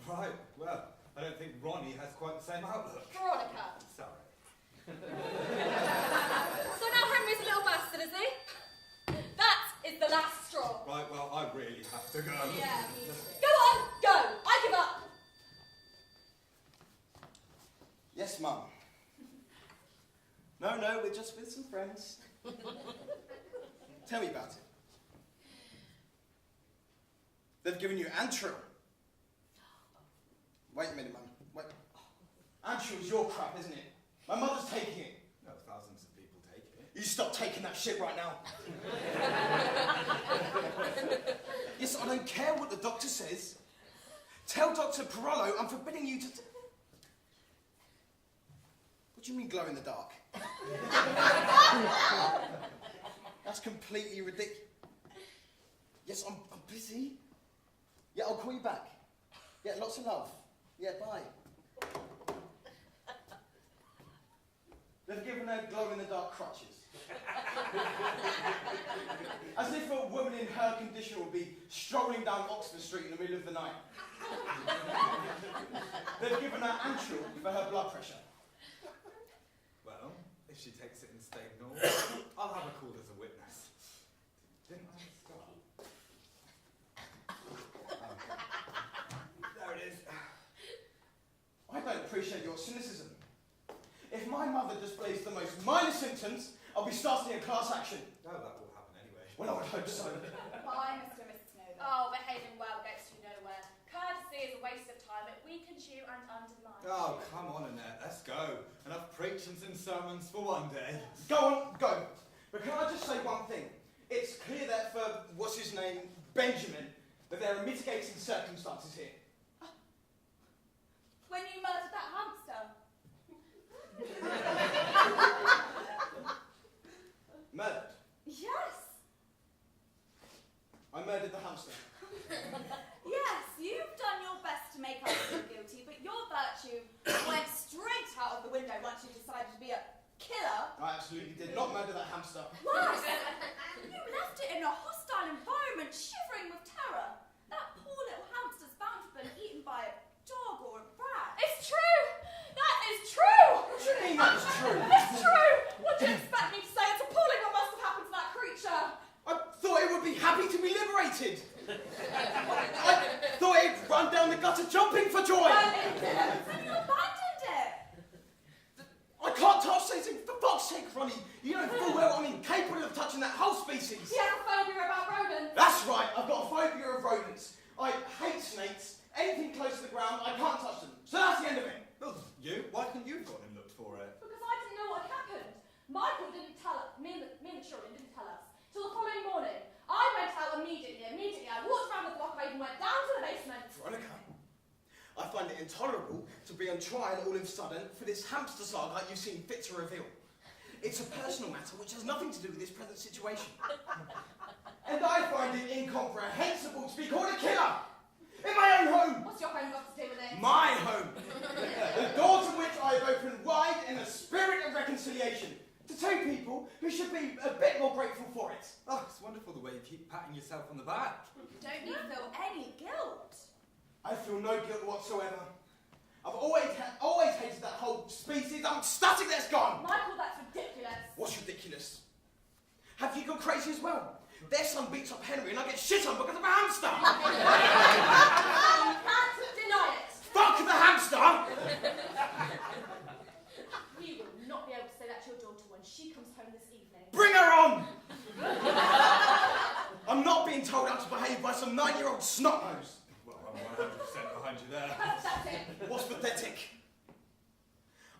[SPEAKER 3] Right, well, I don't think Ronnie has quite the same outlook.
[SPEAKER 2] Veronica.
[SPEAKER 3] Sorry.
[SPEAKER 2] So now Henry's a little bastard, is he? That is the last straw.
[SPEAKER 3] Right, well, I really have to go.
[SPEAKER 2] Yeah, me too. Go on, go. I give up.
[SPEAKER 1] Yes, Mum. No, we're just with some friends. Tell me about it. They've given you Antrim. Wait a minute, Mum. Wait. Antrim's your crap, isn't it? My mother's taking it.
[SPEAKER 3] No, thousands of people take it.
[SPEAKER 1] You stop taking that shit right now. Yes, I don't care what the doctor says. Tell Dr. Perollo I'm forbidding you to... What do you mean glow in the dark? That's completely ridiculous. Yes, I'm busy. Yeah, I'll call you back. Yeah, lots of love. Yeah, bye. They've given her glow-in-the-dark crutches. As if a woman in her condition would be strolling down Oxford Street in the middle of the night. They've given her Antrim for her blood pressure.
[SPEAKER 3] Well, if she takes it in Stagnall, I'll have her called as a witness. Didn't I start? There it is.
[SPEAKER 1] I don't appreciate your cynicism. If my mother displays the most minor symptoms, I'll be starting a class action.
[SPEAKER 3] No, that will happen anyway.
[SPEAKER 1] Well, I would hope so.
[SPEAKER 4] Bye, Mr. and Mrs. Snowden.
[SPEAKER 2] Oh, behaving well gets you nowhere. Courtesy is a waste of time. It weakens you and undermines you.
[SPEAKER 3] Oh, come on, Annette, let's go. Enough preachings and sermons for one day.
[SPEAKER 1] Go on, go. But can I just say one thing? It's clear that for, what's his name, Benjamin, that there are mitigating circumstances here.
[SPEAKER 4] When you murdered that hamster.
[SPEAKER 1] Murdered.
[SPEAKER 4] Yes.
[SPEAKER 1] I murdered the hamster.
[SPEAKER 4] Yes, you've done your best to make us feel guilty, but your virtue went straight out of the window once you decided to be a killer.
[SPEAKER 1] I absolutely did not murder that hamster.
[SPEAKER 4] What? You left it in a hostile environment, shivering with terror. That poor little hamster's bound to have been eaten by a dog or a rat.
[SPEAKER 2] It's true! That is true!
[SPEAKER 1] What do you mean that's true?
[SPEAKER 2] It's true! What do you expect me to say? It's appalling what must have happened to that creature.
[SPEAKER 1] I thought it would be happy to be liberated. I thought it'd run down the gutter jumping for joy.
[SPEAKER 2] Well, it didn't.
[SPEAKER 4] And you abandoned it.
[SPEAKER 1] I can't touch anything, for fuck's sake, Ronnie. You know full well I'm incapable of touching that whole species.
[SPEAKER 2] He has a phobia about rodents.
[SPEAKER 1] That's right, I've got a phobia of rodents. I hate snakes. Anything close to the ground, I can't touch them. So that's the end of it.
[SPEAKER 3] Well, you? Why couldn't you have gone and looked for it?
[SPEAKER 2] Because I didn't know what had happened. Michael didn't tell us, me and the children didn't tell us. Till the following morning. I went out immediately. I walked around the block, I even went down to the basement.
[SPEAKER 1] Veronica, I find it intolerable to be on trial all of a sudden for this hamster saga you've seen fit to reveal. It's a personal matter which has nothing to do with this present situation. And I find it incomprehensible to be called a killer! In my own home!
[SPEAKER 2] What's your home got to do with it?
[SPEAKER 1] My home! The doors of which I have opened wide in a spirit of reconciliation to two people who should be a bit more grateful for it.
[SPEAKER 3] Oh, it's wonderful the way you keep patting yourself on the back.
[SPEAKER 4] Don't you feel any guilt?
[SPEAKER 1] I feel no guilt whatsoever. I've always hated that whole species. I'm ecstatic that it's gone.
[SPEAKER 2] Michael, that's ridiculous.
[SPEAKER 1] What's ridiculous? Have you gone crazy as well? Their son beats up Henry and I get shit on because of a hamster.
[SPEAKER 2] You can't deny it.
[SPEAKER 1] Fuck the hamster!
[SPEAKER 2] You will not be able to say that to your daughter when she comes home this evening.
[SPEAKER 1] Bring her on! I'm not being told how to behave by some 9-year-old snot-nose.
[SPEAKER 3] Well, I'm 100% behind you there.
[SPEAKER 2] Pathetic.
[SPEAKER 1] What's pathetic?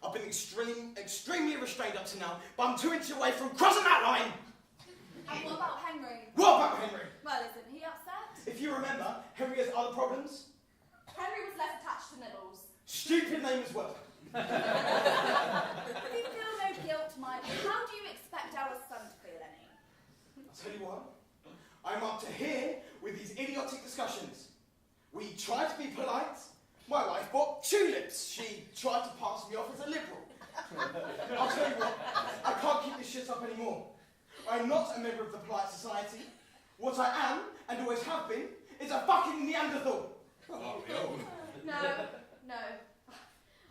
[SPEAKER 1] I've been extremely restrained up to now, but I'm 2 inches away from crossing that line!
[SPEAKER 4] And what about Henry?
[SPEAKER 1] What about Henry?
[SPEAKER 4] Well, isn't he upset?
[SPEAKER 1] If you remember, Henry has other problems.
[SPEAKER 2] Henry was less attached to Nibbles.
[SPEAKER 1] Stupid name as well.
[SPEAKER 4] If you feel no guilt, Michael, how do you expect our son to feel any?
[SPEAKER 1] I'll tell you what, I'm up to here with these idiotic discussions. We try to be polite. My wife bought tulips. She tried to pass me off as a liberal. I'll tell you what, I can't keep this shit up anymore. I'm not a member of the polite society. What I am, and always have been, is a fucking Neanderthal.
[SPEAKER 3] Oh, yo.
[SPEAKER 2] No.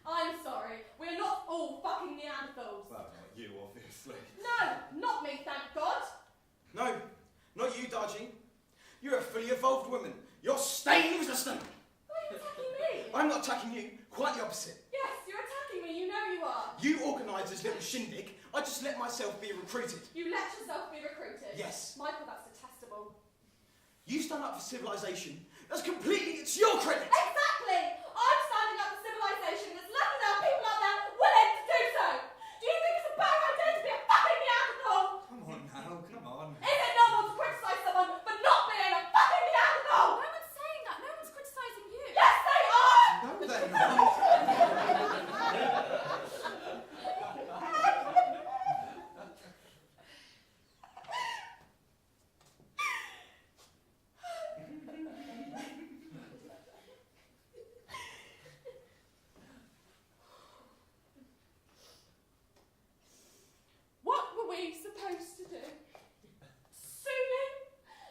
[SPEAKER 2] I'm sorry. We're not all fucking Neanderthals.
[SPEAKER 3] Well, not you, obviously.
[SPEAKER 2] No, not me, thank God.
[SPEAKER 1] No, not you, Darjeeling. You're a fully evolved woman. You're stain resistant.
[SPEAKER 2] Why are you attacking me?
[SPEAKER 1] I'm not attacking you, quite the opposite.
[SPEAKER 2] Yes, you're attacking me, you know you are.
[SPEAKER 1] You organised this little shindig, I just let myself be recruited.
[SPEAKER 2] You let yourself be recruited.
[SPEAKER 1] Yes.
[SPEAKER 2] Michael, that's detestable.
[SPEAKER 1] You stand up for civilization. That's completely, it's your credit.
[SPEAKER 2] Exactly! I'm standing up for civilization that's lucky there are people out there willing to do so. Do you think it's a bad idea to be a fucking Neanderthal?
[SPEAKER 3] Come on now, come on.
[SPEAKER 2] Is it normal to criticise someone for not being a fucking Neanderthal?
[SPEAKER 4] No one's saying that. No one's criticising you.
[SPEAKER 2] Yes, they are!
[SPEAKER 3] No, they're not.
[SPEAKER 2] What were we supposed to do? Sue him?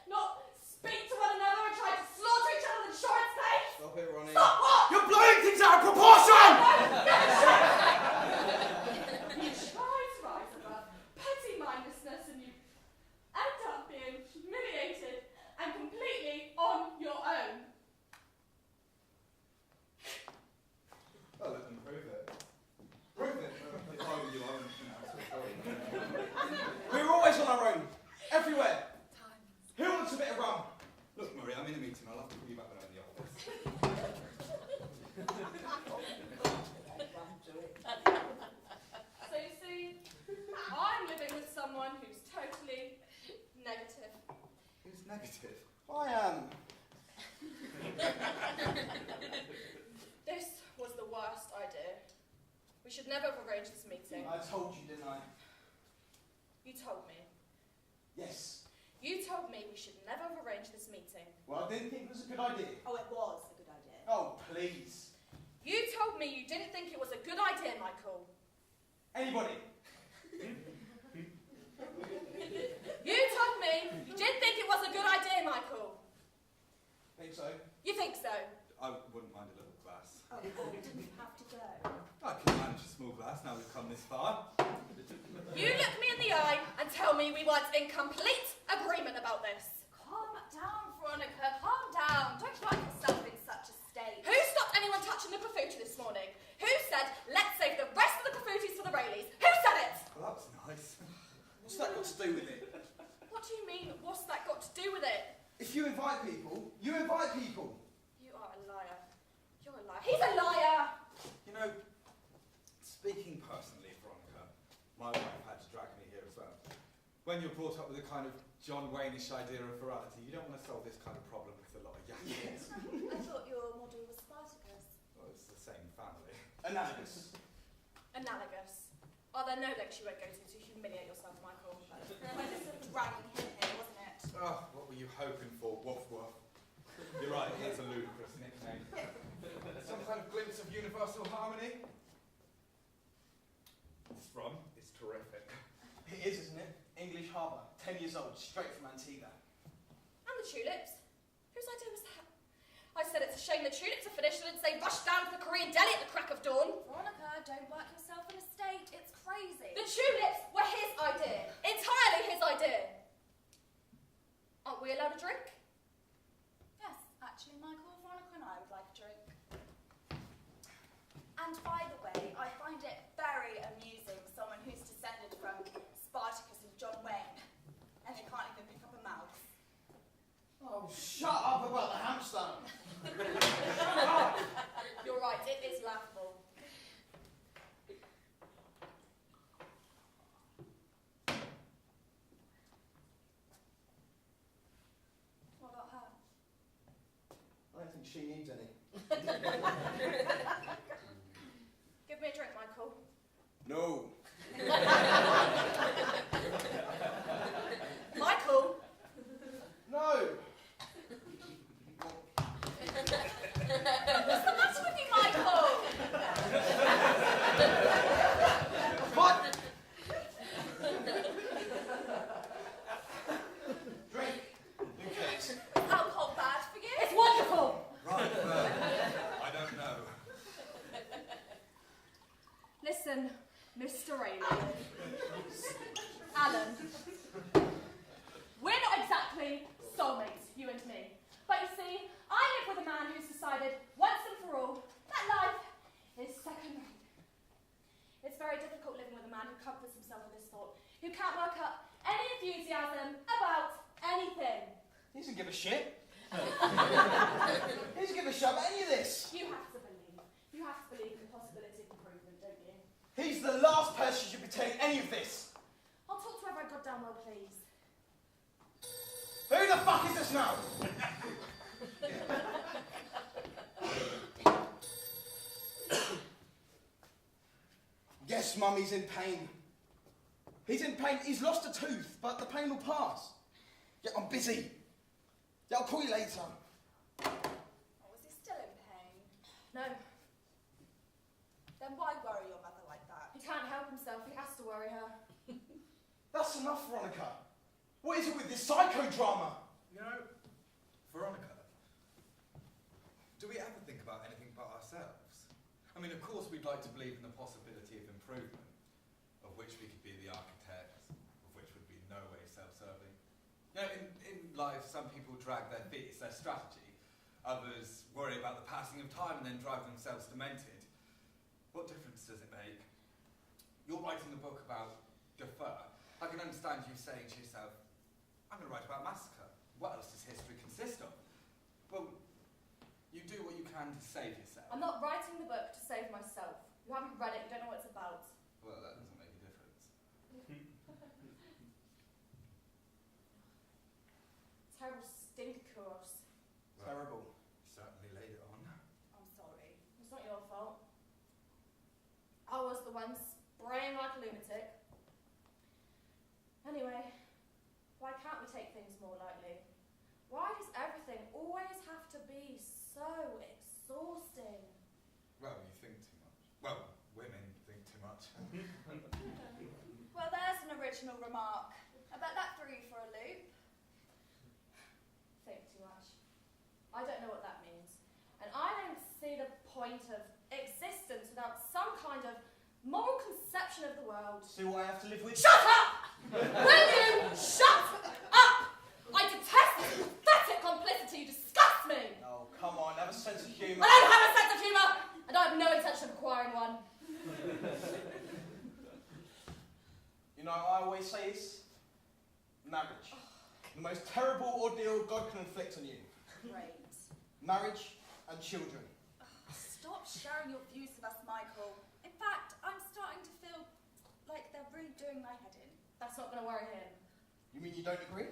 [SPEAKER 2] Not speak to one another and try to slaughter each other's insurance claims?
[SPEAKER 1] Stop it, Ronnie.
[SPEAKER 2] Stop what?
[SPEAKER 1] You're blowing things out of proportion!
[SPEAKER 2] You try to rise above petty-mindedness and you end up being humiliated and completely on your own.
[SPEAKER 3] Well, let them prove it. Prove it. If I were you, I wouldn't
[SPEAKER 1] We're always on our own. Everywhere. Who wants a bit of rum?
[SPEAKER 3] Look, Murray, I'm in a meeting. I'll have to call you back when I'm in the office.
[SPEAKER 2] So you see, I'm living with someone who's totally negative.
[SPEAKER 3] Who's negative?
[SPEAKER 1] I am.
[SPEAKER 2] This was the worst idea. We should never have arranged this meeting.
[SPEAKER 1] I told you, didn't I?
[SPEAKER 2] You told me.
[SPEAKER 1] Yes.
[SPEAKER 2] You told me we should never have arranged this meeting.
[SPEAKER 1] Well, I didn't think it was a good idea.
[SPEAKER 4] Oh, it was a good idea.
[SPEAKER 1] Oh, please.
[SPEAKER 2] You told me you didn't think it was a good idea, Michael.
[SPEAKER 1] Anybody?
[SPEAKER 2] You told me you didn't think it was a good idea, Michael.
[SPEAKER 1] Think so?
[SPEAKER 2] You think so?
[SPEAKER 3] I wouldn't mind a little glass.
[SPEAKER 4] Oh, you didn't have to go.
[SPEAKER 3] I can manage a small glass now we've come this far.
[SPEAKER 2] You look me in the eye and tell me we weren't in complete agreement about this.
[SPEAKER 4] Calm down, Veronica. Calm down. Don't find yourself in such a state.
[SPEAKER 2] Who stopped anyone touching the pafuti this morning? Who said, let's save the rest of the pafutis for the Rayleys? Who said it?
[SPEAKER 3] Well, that was nice.
[SPEAKER 1] What's that got to do with it?
[SPEAKER 2] What do you mean, what's that got to do with it?
[SPEAKER 1] If you invite people, you invite people.
[SPEAKER 2] You are a liar. You're a liar. He's a liar!
[SPEAKER 3] You know, speaking personally, Veronica, my wife had to drag me here as well. When you're brought up with a kind of John Wayne-ish idea of virality, you don't want to solve this kind of problem with a lot of yakking.
[SPEAKER 4] I thought your model was Spartacus.
[SPEAKER 3] Well, it's the same family.
[SPEAKER 1] Analogous.
[SPEAKER 2] Analogous. Are there no lengths you won't go to humiliate yourself, Michael?
[SPEAKER 4] Well, this was dragging him here, wasn't it?
[SPEAKER 3] Oh, what were you hoping for? Woof woof. You're right, it's a ludicrous nickname. Some kind of glimpse of universal harmony? This rum is terrific.
[SPEAKER 1] It is, isn't it? English Harbour, 10 years old, straight from Antigua.
[SPEAKER 2] And the tulips? Whose idea was that? I said it's a shame the tulips are finished and they rushed down to the Korean deli at the crack of dawn.
[SPEAKER 4] Veronica, don't work yourself in a state. It's crazy.
[SPEAKER 2] The tulips were his idea. Entirely his idea. Aren't we allowed a drink?
[SPEAKER 4] Yes, actually, Michael, Veronica and I would like a drink. And by the way, I find it very amusing someone who's descended from Spartacus and John Wayne, and they can't even pick up a mouse.
[SPEAKER 1] Oh, shut up about the hamster.
[SPEAKER 2] You're right, it is laughable.
[SPEAKER 4] What about her?
[SPEAKER 1] I don't think she needs any.
[SPEAKER 2] Give me a drink, Michael.
[SPEAKER 1] No.
[SPEAKER 2] Michael!
[SPEAKER 1] No.
[SPEAKER 2] What's the matter with you, Michael?
[SPEAKER 1] What? Drink.
[SPEAKER 2] any enthusiasm about anything.
[SPEAKER 1] He doesn't give a shit. He doesn't give a shit about any of this.
[SPEAKER 2] You have to believe. You have to believe in the possibility of improvement, don't you?
[SPEAKER 1] He's the last person who should be telling any of this.
[SPEAKER 2] I'll talk to whoever I goddamn well please.
[SPEAKER 1] Who the fuck is this now? Yes, Mum, he's in pain. He's in pain. He's lost a tooth, but the pain will pass. Yeah, I'm busy. Yeah, I'll call you later.
[SPEAKER 4] Oh, is he still in pain?
[SPEAKER 2] No,
[SPEAKER 4] Then why worry your mother like that?
[SPEAKER 2] he can't help himself. He has to worry her.
[SPEAKER 1] That's enough, Veronica. What is it with this psychodrama?
[SPEAKER 3] You know, Veronica, do we ever think about anything but ourselves? I mean, of course we'd like to believe in the possibility of improvement, of which we could be the architects, of which would be in no way self-serving. You know, in life, some people drag their feet, it's their strategy. Others worry about the passing of time and then drive themselves demented. What difference does it make? You're writing a book about defer. I can understand you saying to yourself, I'm going to write about massacre. What else does history consist of? Well, you do what you can to save yourself.
[SPEAKER 2] I'm not writing the book to save myself. You haven't read it, you don't know what it's about.
[SPEAKER 3] Well, that doesn't make a difference.
[SPEAKER 2] Terrible stink course.
[SPEAKER 1] Terrible.
[SPEAKER 3] You certainly laid it on.
[SPEAKER 4] I'm sorry.
[SPEAKER 2] It's not your fault. I was the one spraying like a lunatic. Anyway, why can't we take things more lightly? Why does everything always have to be so exhausting?
[SPEAKER 3] Well, you think too much. Well, women think too much.
[SPEAKER 4] Well, there's an original remark. I bet that threw you for a loop.
[SPEAKER 2] Think too much. I don't know what that means. And I don't see the point of existence without some kind of moral conception of the world.
[SPEAKER 1] See what I have to live with?
[SPEAKER 2] Shut up! Will you shut up? I detest this pathetic complicity. You disgust me.
[SPEAKER 1] Oh, come on, have a sense of humour.
[SPEAKER 2] I don't have a sense of humour, and I have no intention of acquiring one.
[SPEAKER 1] You know, I always say this. Marriage. The most terrible ordeal God can inflict on you.
[SPEAKER 4] Great.
[SPEAKER 1] Marriage and children.
[SPEAKER 4] Stop sharing your views with us, Michael. In fact, I'm starting to feel like they're really doing my head in.
[SPEAKER 2] That's not going to worry him.
[SPEAKER 1] You mean you don't agree?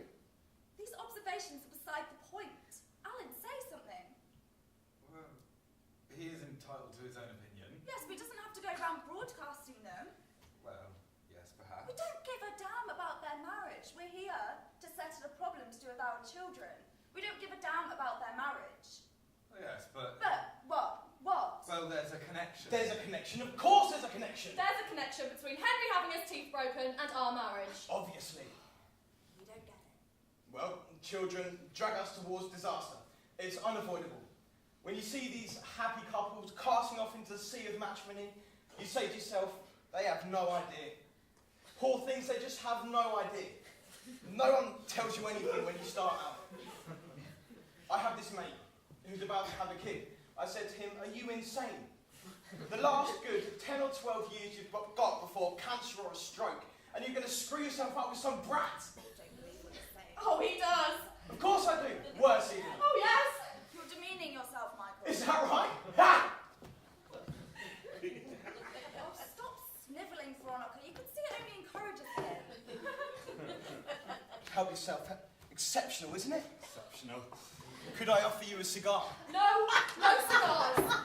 [SPEAKER 4] These observations are beside the point. Alan, say something.
[SPEAKER 3] Well, he is entitled to his own opinion.
[SPEAKER 4] Yes, but he doesn't have to go around broadcasting them.
[SPEAKER 3] Well, yes, perhaps.
[SPEAKER 4] We don't give a damn about their marriage. We're here to settle a problem to do with our children. We don't give a damn about their marriage.
[SPEAKER 3] Well, yes, but...
[SPEAKER 4] But what? What?
[SPEAKER 3] Well, there's a connection.
[SPEAKER 1] There's a connection. Of course there's a connection.
[SPEAKER 2] There's a connection between Henry having his teeth broken and our marriage.
[SPEAKER 1] Obviously.
[SPEAKER 4] We don't get it.
[SPEAKER 1] Well, children drag us towards disaster. It's unavoidable. When you see these happy couples casting off into the sea of matrimony, you say to yourself, they have no idea. Poor things, they just have no idea. No one tells you anything when you start out. I have this mate who's about to have a kid. I said to him, are you insane? The last good 10 or 12 years you've got before cancer or a stroke, and you're going to screw yourself up with some brat.
[SPEAKER 4] I don't believe what you're saying.
[SPEAKER 2] Oh, he does.
[SPEAKER 1] Of course I do. Worse even.
[SPEAKER 2] Oh, yes.
[SPEAKER 4] You're demeaning yourself, Michael.
[SPEAKER 1] Is that right? Ha!
[SPEAKER 4] Oh, stop snivelling, Veronica. You can see it only encourages him.
[SPEAKER 1] Help yourself. Exceptional, isn't it?
[SPEAKER 3] Exceptional.
[SPEAKER 1] Could I offer you a cigar?
[SPEAKER 2] No, no cigars.
[SPEAKER 3] Oh,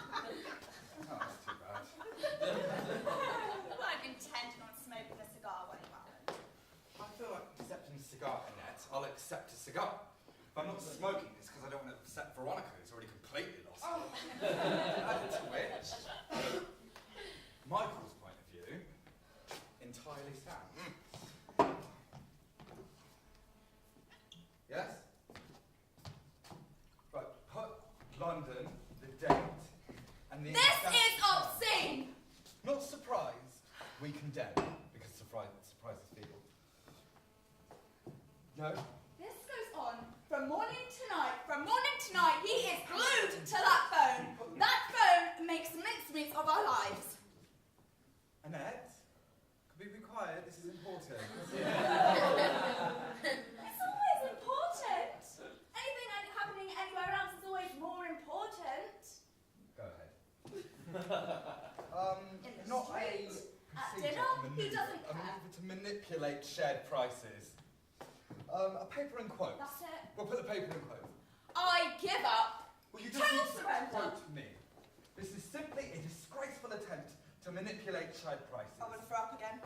[SPEAKER 3] that's too bad.
[SPEAKER 4] I'm intending on smoking a cigar when you haven't.
[SPEAKER 3] I feel like accepting a cigar, Annette. I'll accept a cigar. If I'm not smoking, it's because I don't want to upset Veronica, who's already completely lost it. Added to which, Michael's point of view, entirely sound. Yes? Right, put London, the date, and the
[SPEAKER 2] This
[SPEAKER 3] exact
[SPEAKER 2] is
[SPEAKER 3] time.
[SPEAKER 2] obscene.
[SPEAKER 3] Not surprise, we condemn, because surprises people. No?
[SPEAKER 4] This goes on from morning to night. From morning to night, he is glued to that phone. That phone makes mincemeat of our lives.
[SPEAKER 3] Annette? Could we be quiet? This is important. shared prices. A paper in quotes.
[SPEAKER 2] That's it.
[SPEAKER 3] We'll put the paper in quotes.
[SPEAKER 4] I give up.
[SPEAKER 3] Well, you
[SPEAKER 4] Total
[SPEAKER 3] just need to
[SPEAKER 4] surrender.
[SPEAKER 3] quote me. This is simply a disgraceful attempt to manipulate shared prices.
[SPEAKER 4] I'm going to throw up again.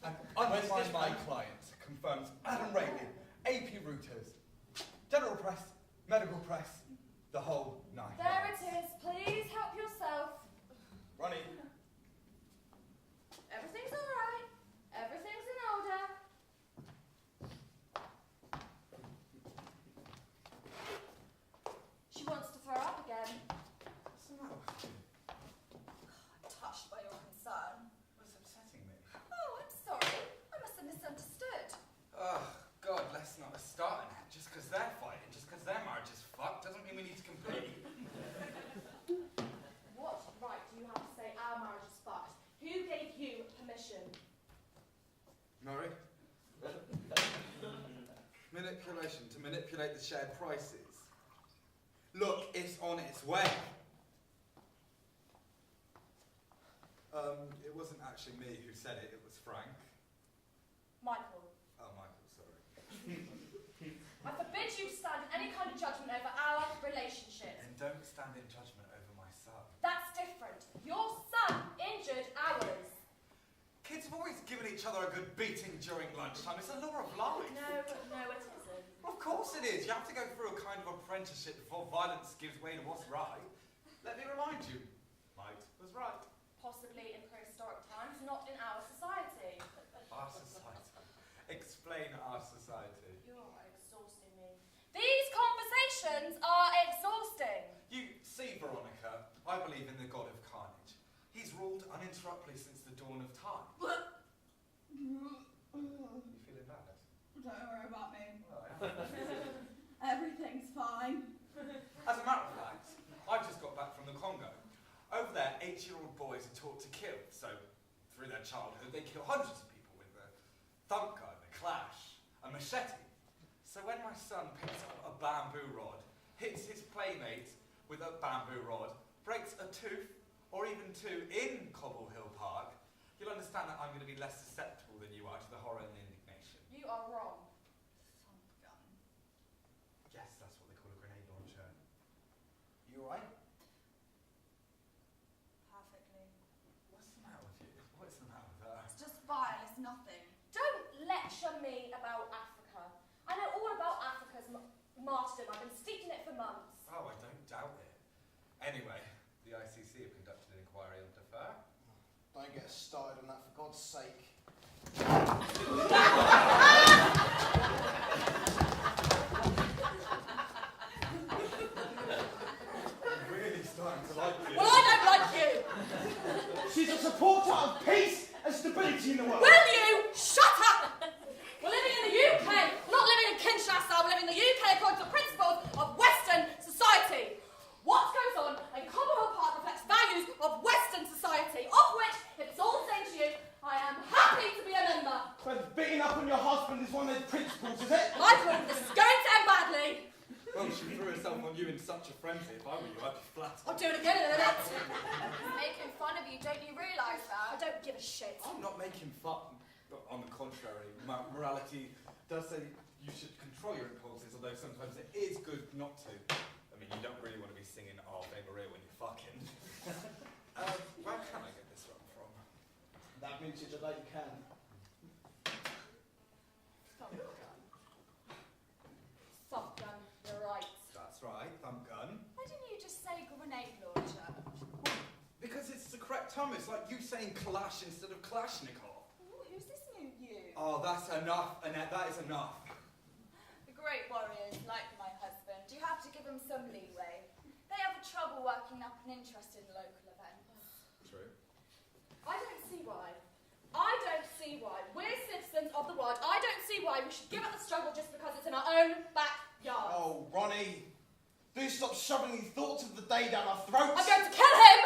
[SPEAKER 3] And undermine my client, confirms Adam Raith, AP Routers, General Press, Medical Press, the whole nine.
[SPEAKER 2] There it is. Please help yourself.
[SPEAKER 1] Ronnie,
[SPEAKER 2] Everything's all right. Everything's in order. She wants to throw up again.
[SPEAKER 3] What's the matter with you?
[SPEAKER 4] I'm touched by your concern.
[SPEAKER 3] What's upsetting me?
[SPEAKER 4] Oh, I'm sorry. I must have misunderstood.
[SPEAKER 3] Oh, God, let's not start it. Just because they're fighting, just because their marriage is fucked, doesn't mean we need to compete.
[SPEAKER 2] What right do you have to say our marriage is fucked? Who gave you permission?
[SPEAKER 3] Murray? Manipulation, to manipulate the shared prices. Look, it's on its way. It wasn't actually me who said it, it was Frank.
[SPEAKER 2] Michael,
[SPEAKER 3] Oh, Michael, sorry.
[SPEAKER 2] I forbid you to stand in any kind of judgment over our relationship.
[SPEAKER 3] And don't stand in judgment over my son.
[SPEAKER 2] That's different. Your son injured ours.
[SPEAKER 3] Kids have always given each other a good beating during lunchtime. It's a law of life.
[SPEAKER 2] No, it isn't.
[SPEAKER 3] Of course it is. You have to go through a kind of apprenticeship before violence gives way to what's right. Let me remind you, Mike was right.
[SPEAKER 2] Possibly in prehistoric times, not in our society.
[SPEAKER 3] Our society. Explain our society.
[SPEAKER 2] You are exhausting me. These conversations are exhausting.
[SPEAKER 3] You see, Veronica, I believe in the god of Carnage. He's ruled uninterruptedly since the dawn of time. You feeling bad?
[SPEAKER 4] Don't worry about me.
[SPEAKER 3] Well, I am.
[SPEAKER 4] Everything's fine.
[SPEAKER 3] As a matter of fact, I've just got back from the Congo. Over there, 8-year-old boys are taught to kill. So, through their childhood, they kill hundreds of people with a thump gun, a clash, a machete. So when my son picks up a bamboo rod, hits his playmate with a bamboo rod, breaks a tooth, or even two in Cobble Hill Park, you'll understand that I'm going to be less susceptible than you are to the horror and indignation.
[SPEAKER 2] You are wrong.
[SPEAKER 4] Thump gun.
[SPEAKER 3] Yes, that's what they call a grenade launcher.
[SPEAKER 1] you alright?
[SPEAKER 4] Perfectly.
[SPEAKER 3] What's the matter with you? What's the matter with her?
[SPEAKER 4] It's just vile, it's nothing.
[SPEAKER 2] Don't lecture me about Africa. I know all about Africa's martyrdom. I've been steeped in it for months.
[SPEAKER 3] Oh, I don't doubt it. Anyway, the ICC have conducted an inquiry on defer.
[SPEAKER 1] Don't get us started on that, for God's sake.
[SPEAKER 3] I'm really starting to like you.
[SPEAKER 2] Well, I don't like you.
[SPEAKER 1] She's a supporter of peace and stability in the world.
[SPEAKER 2] Will you shut up? We're living in the UK, not living in Kinshasa. We're living in the UK according to the principles of Western society. What goes on in Cobble Hill Park reflects values of Western society, of which, if it's all the same to you, I am happy to be a member.
[SPEAKER 1] But beating up on your husband is one of those principles, is it?
[SPEAKER 2] Michael, this is going to end badly.
[SPEAKER 3] Well, she threw herself on you in such a frenzy. If I were you, I'd be flat.
[SPEAKER 2] I'll do it again in a minute.
[SPEAKER 4] He's making fun of you, don't you realise
[SPEAKER 2] I
[SPEAKER 4] that?
[SPEAKER 2] don't give a shit.
[SPEAKER 3] I'm not making fun. On the contrary, morality does say you should control your impulses, although sometimes it is good not to. I mean, you don't really want to be singing Ave Maria when you're fucking. Where can I get this one from?
[SPEAKER 1] That vintage of that you can.
[SPEAKER 2] Thump gun, you're right.
[SPEAKER 3] That's right, thumb gun.
[SPEAKER 4] Why didn't you just say grenade launcher?
[SPEAKER 3] Because it's the correct term. It's like you saying Kalash instead of Kalashnikov.
[SPEAKER 4] Ooh, who's this new you?
[SPEAKER 3] Oh, that's enough, Annette. That is enough.
[SPEAKER 4] The great warriors, like my husband, you have to give them some leeway. They have trouble working up an interest in local events.
[SPEAKER 3] True.
[SPEAKER 2] I don't see why. I don't see why. We're citizens of the world. I don't see why we should give up the struggle just because it's in our own backyard.
[SPEAKER 1] Oh, Ronnie. Do stop shoving these thoughts of the day down our throats.
[SPEAKER 2] I'm going to kill him!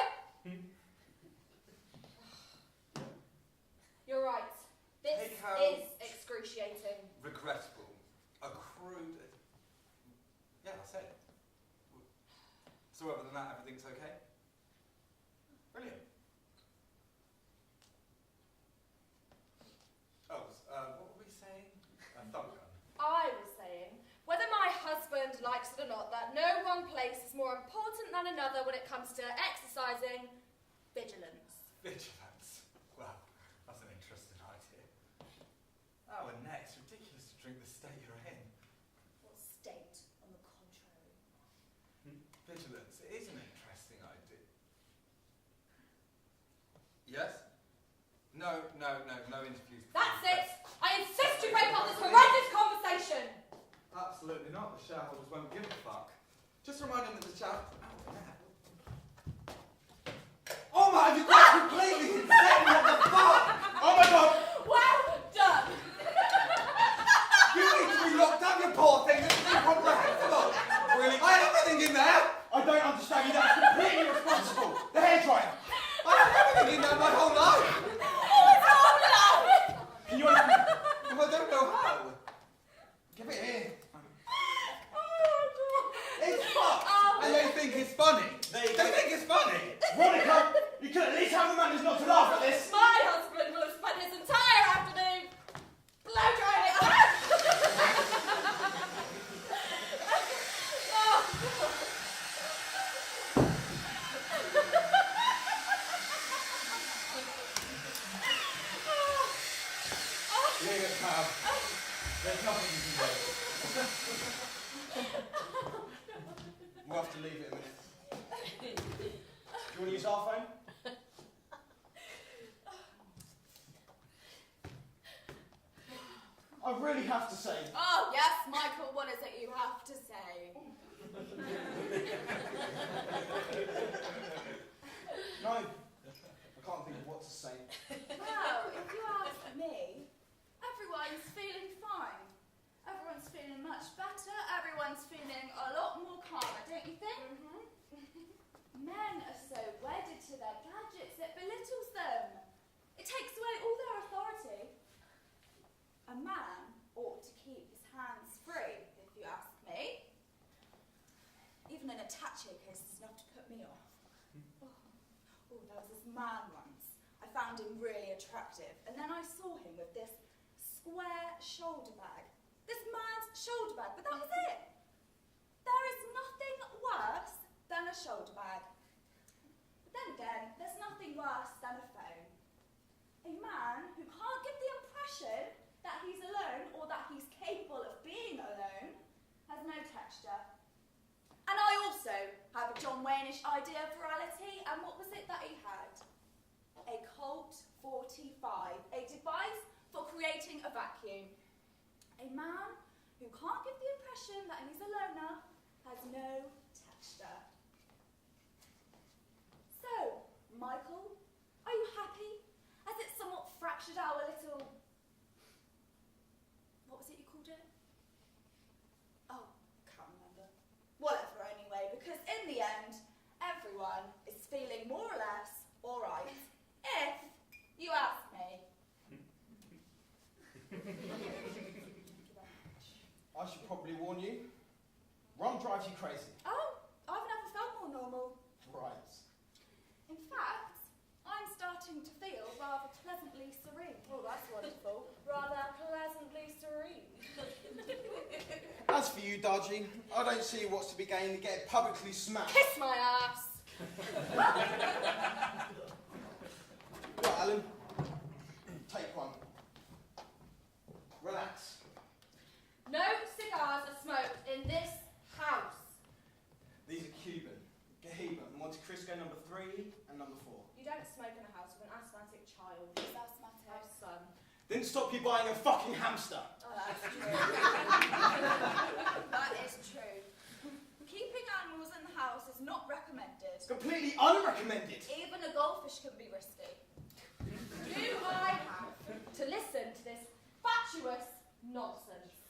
[SPEAKER 2] You're right. This
[SPEAKER 3] Take out-
[SPEAKER 2] is excruciating.
[SPEAKER 3] Regrettable. A crude. Yeah, that's it. So other than that, everything's okay? Brilliant. Oh, what were we saying?
[SPEAKER 2] or not that no one place is more important than another when it comes to exercising vigilance.
[SPEAKER 3] Vigilance? Well, that's an interesting idea. Oh, and next, ridiculous to drink the state you're in.
[SPEAKER 4] What state, on the contrary?
[SPEAKER 3] Vigilance, it is an interesting idea. Yes? No interviews.
[SPEAKER 2] That's it! I insist you break up this horrendous conversation!
[SPEAKER 3] Absolutely not. The shareholders won't give a fuck. Just remind them that the shareholders... Oh my, you got completely insane! What the fuck? Oh my god!
[SPEAKER 2] Well done!
[SPEAKER 3] You need to be locked up, you poor thing! This is incomprehensible! Really? I had everything in there!
[SPEAKER 1] I don't understand you. That's completely irresponsible. The hairdryer.
[SPEAKER 3] I had everything in there my whole life!
[SPEAKER 2] Oh, it's all love!
[SPEAKER 1] Can you open it?
[SPEAKER 3] I don't know how.
[SPEAKER 1] Give it here.
[SPEAKER 3] It's fucked! And they think it's funny. They think it's funny!
[SPEAKER 1] Veronica, you could at least have the manners not to laugh at this.
[SPEAKER 2] My husband will have spent his entire afternoon blow drying it.
[SPEAKER 1] Leave it, pal. There's nothing you can do. We'll have to leave it a minute. Do you want to use our phone? I really have to say.
[SPEAKER 4] Oh, yes, Michael, what is it you have to say?
[SPEAKER 1] No, I can't think of what to say.
[SPEAKER 4] Well, if you ask me, everyone's feeling fine. Everyone's feeling much better. Everyone's feeling a lot more calmer, don't you think? Men are so wedded to their gadgets, it belittles them. It takes away all their authority. A man ought to keep his hands free, if you ask me. Even an attache case is enough to put me off. Oh, there was this man once. I found him really attractive, and then I saw him with this square shoulder bag. This man's shoulder bag, but that was it. There is nothing worse than a shoulder bag. But then again, there's nothing worse than a phone. A man who can't give the impression that he's alone or that he's capable of being alone has no texture. And I also have a John Wayne-ish idea of morality, and what was it that he had? A Colt 45, a device for creating a vacuum. A man who can't give the impression that he's a loner has no texture. So, Michael, are you happy? Has it somewhat fractured our little... What was it you called it? Oh, can't remember. Whatever anyway, because in the end, everyone is feeling more or less alright. If you ask me.
[SPEAKER 1] I should probably warn you. Rum drives you crazy.
[SPEAKER 4] Oh, I've never felt more normal.
[SPEAKER 1] Right.
[SPEAKER 4] In fact, I'm starting to feel rather pleasantly serene.
[SPEAKER 2] Oh, that's wonderful. Rather pleasantly serene.
[SPEAKER 1] As for you, Dodgy, I don't see what's to be gained in getting publicly smashed.
[SPEAKER 2] Kiss my ass.
[SPEAKER 1] Right, Alan. Take one. Relax.
[SPEAKER 2] No cigars are smoked in this house.
[SPEAKER 1] These are Cuban, Cohiba, Monte Cristo number 3 and number 4.
[SPEAKER 2] You don't smoke in a house with an asthmatic child.
[SPEAKER 4] Is asthmatic?
[SPEAKER 2] Have son.
[SPEAKER 1] Didn't stop you buying a fucking hamster.
[SPEAKER 4] Oh, that's true. That is true. Keeping animals in the house is not recommended.
[SPEAKER 1] It's completely unrecommended.
[SPEAKER 4] Even a goldfish can be risky.
[SPEAKER 2] Do I have to listen to this fatuous nonsense?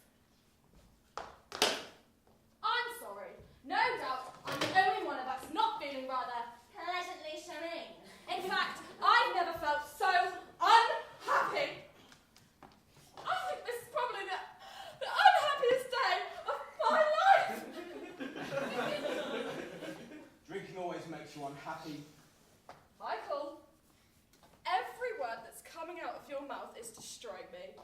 [SPEAKER 2] I'm sorry. No doubt I'm the only one of us not feeling rather pleasantly serene. In fact, I've never felt so unhappy. I think this is probably the unhappiest day of my life.
[SPEAKER 1] Drinking always makes you unhappy.
[SPEAKER 2] Michael, every word that's coming out of your mouth is destroying me.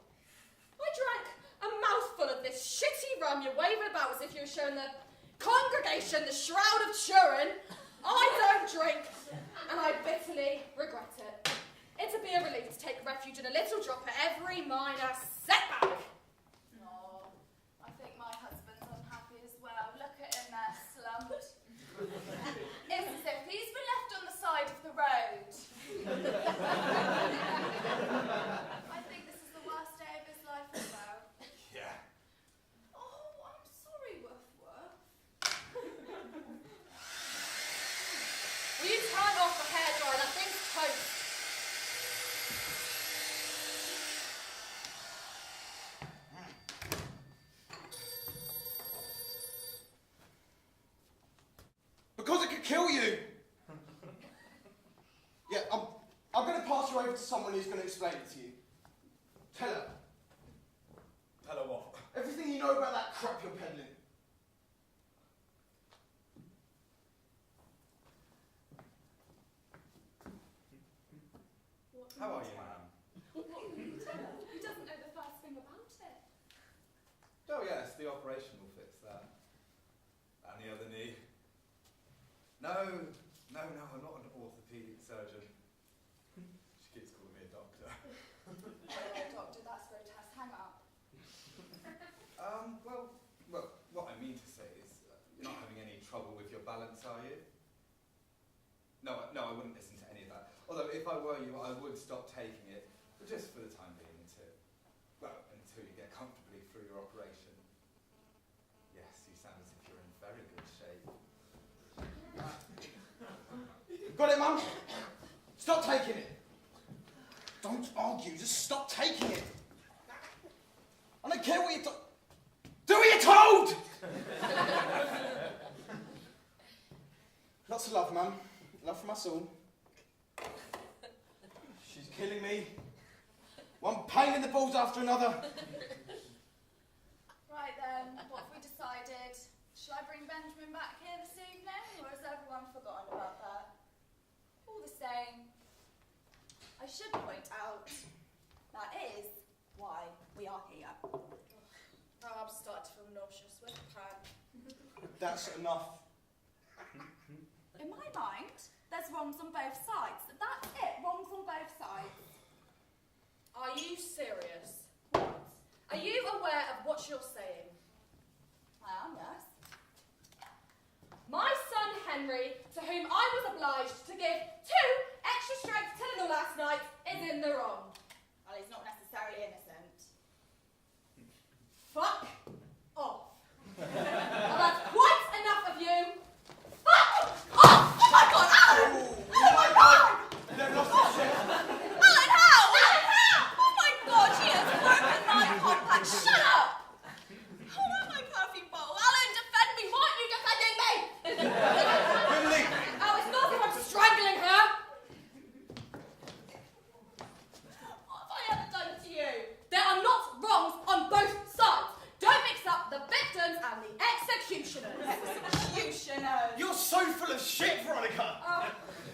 [SPEAKER 2] I drank a mouthful of this shitty rum you're waving about as if you were showing the congregation, the Shroud of Turin, I don't drink, and I bitterly regret it. It'd be a relief to take refuge in a little drop at every minor setback.
[SPEAKER 4] No, I think my husband's unhappy as well. Look at him there, slumped. It's as if he's been left on the side of the road. I think this is the worst day of his life as well.
[SPEAKER 3] Yeah.
[SPEAKER 4] Oh, I'm sorry, Woof Woof.
[SPEAKER 2] Will you turn off the hairdryer? That thing's toast.
[SPEAKER 1] Because it could kill you. Yeah, I'm going to pass you over to someone who's going to explain it to you. Tell her.
[SPEAKER 3] Tell her what?
[SPEAKER 1] Everything you know about that crap you're peddling.
[SPEAKER 3] How are you, ma'am?
[SPEAKER 2] He doesn't know the first thing about it.
[SPEAKER 3] Oh yes, the operation will fix that. And the other knee. No, I'm not an orthopaedic surgeon. She keeps calling me a doctor.
[SPEAKER 4] Oh, doctor, that's grotesque. Hang up.
[SPEAKER 3] Well, what I mean to say is, you're not having any trouble with your balance, are you? No, I wouldn't listen to any of that. Although, if I were you, I would stop taking it, but just for the time being until you get comfortably through your operation. Yes, you sound as if you're in very good shape.
[SPEAKER 1] Got it, Mum? Stop taking it. Don't argue, just stop taking it. I don't care what you're told. Do what you're told! Lots of love, Mum. Love from us all. She's killing me. One pain in the balls after another.
[SPEAKER 4] Right then, what have we decided? Shall I bring Benjamin back here this evening, or has everyone forgotten about that? All the same, I should point out, that is why we are here.
[SPEAKER 2] I'm starting to feel nauseous with the pan.
[SPEAKER 1] That's enough.
[SPEAKER 4] In my mind, there's wrongs on both sides. That's it, wrongs on both sides.
[SPEAKER 2] Are you serious? Are you aware of what you're saying?
[SPEAKER 4] I am, yes.
[SPEAKER 2] My son Henry, to whom I was obliged to give 2 extra strength Tylenol last night, is in the wrong.
[SPEAKER 4] Well, he's not necessarily innocent.
[SPEAKER 2] Fuck off. I've had quite enough of you. Fuck off!
[SPEAKER 4] Oh my god, Alan!
[SPEAKER 1] Oh my God! They've lost their shit.
[SPEAKER 4] Alan, how? Alan, how? Oh my god, she has broken my compact. Shut up! Oh no, my coffee bowl. Alan, defend me. Why aren't you defending me?
[SPEAKER 1] Believe me.
[SPEAKER 2] Oh, it's not if I'm strangling her.
[SPEAKER 4] What have I ever done to you?
[SPEAKER 2] There are not wrongs on both sides. Don't mix up the victims and the executioners.
[SPEAKER 4] Executioners.
[SPEAKER 1] You're so full of shit, Veronica.
[SPEAKER 2] Oh,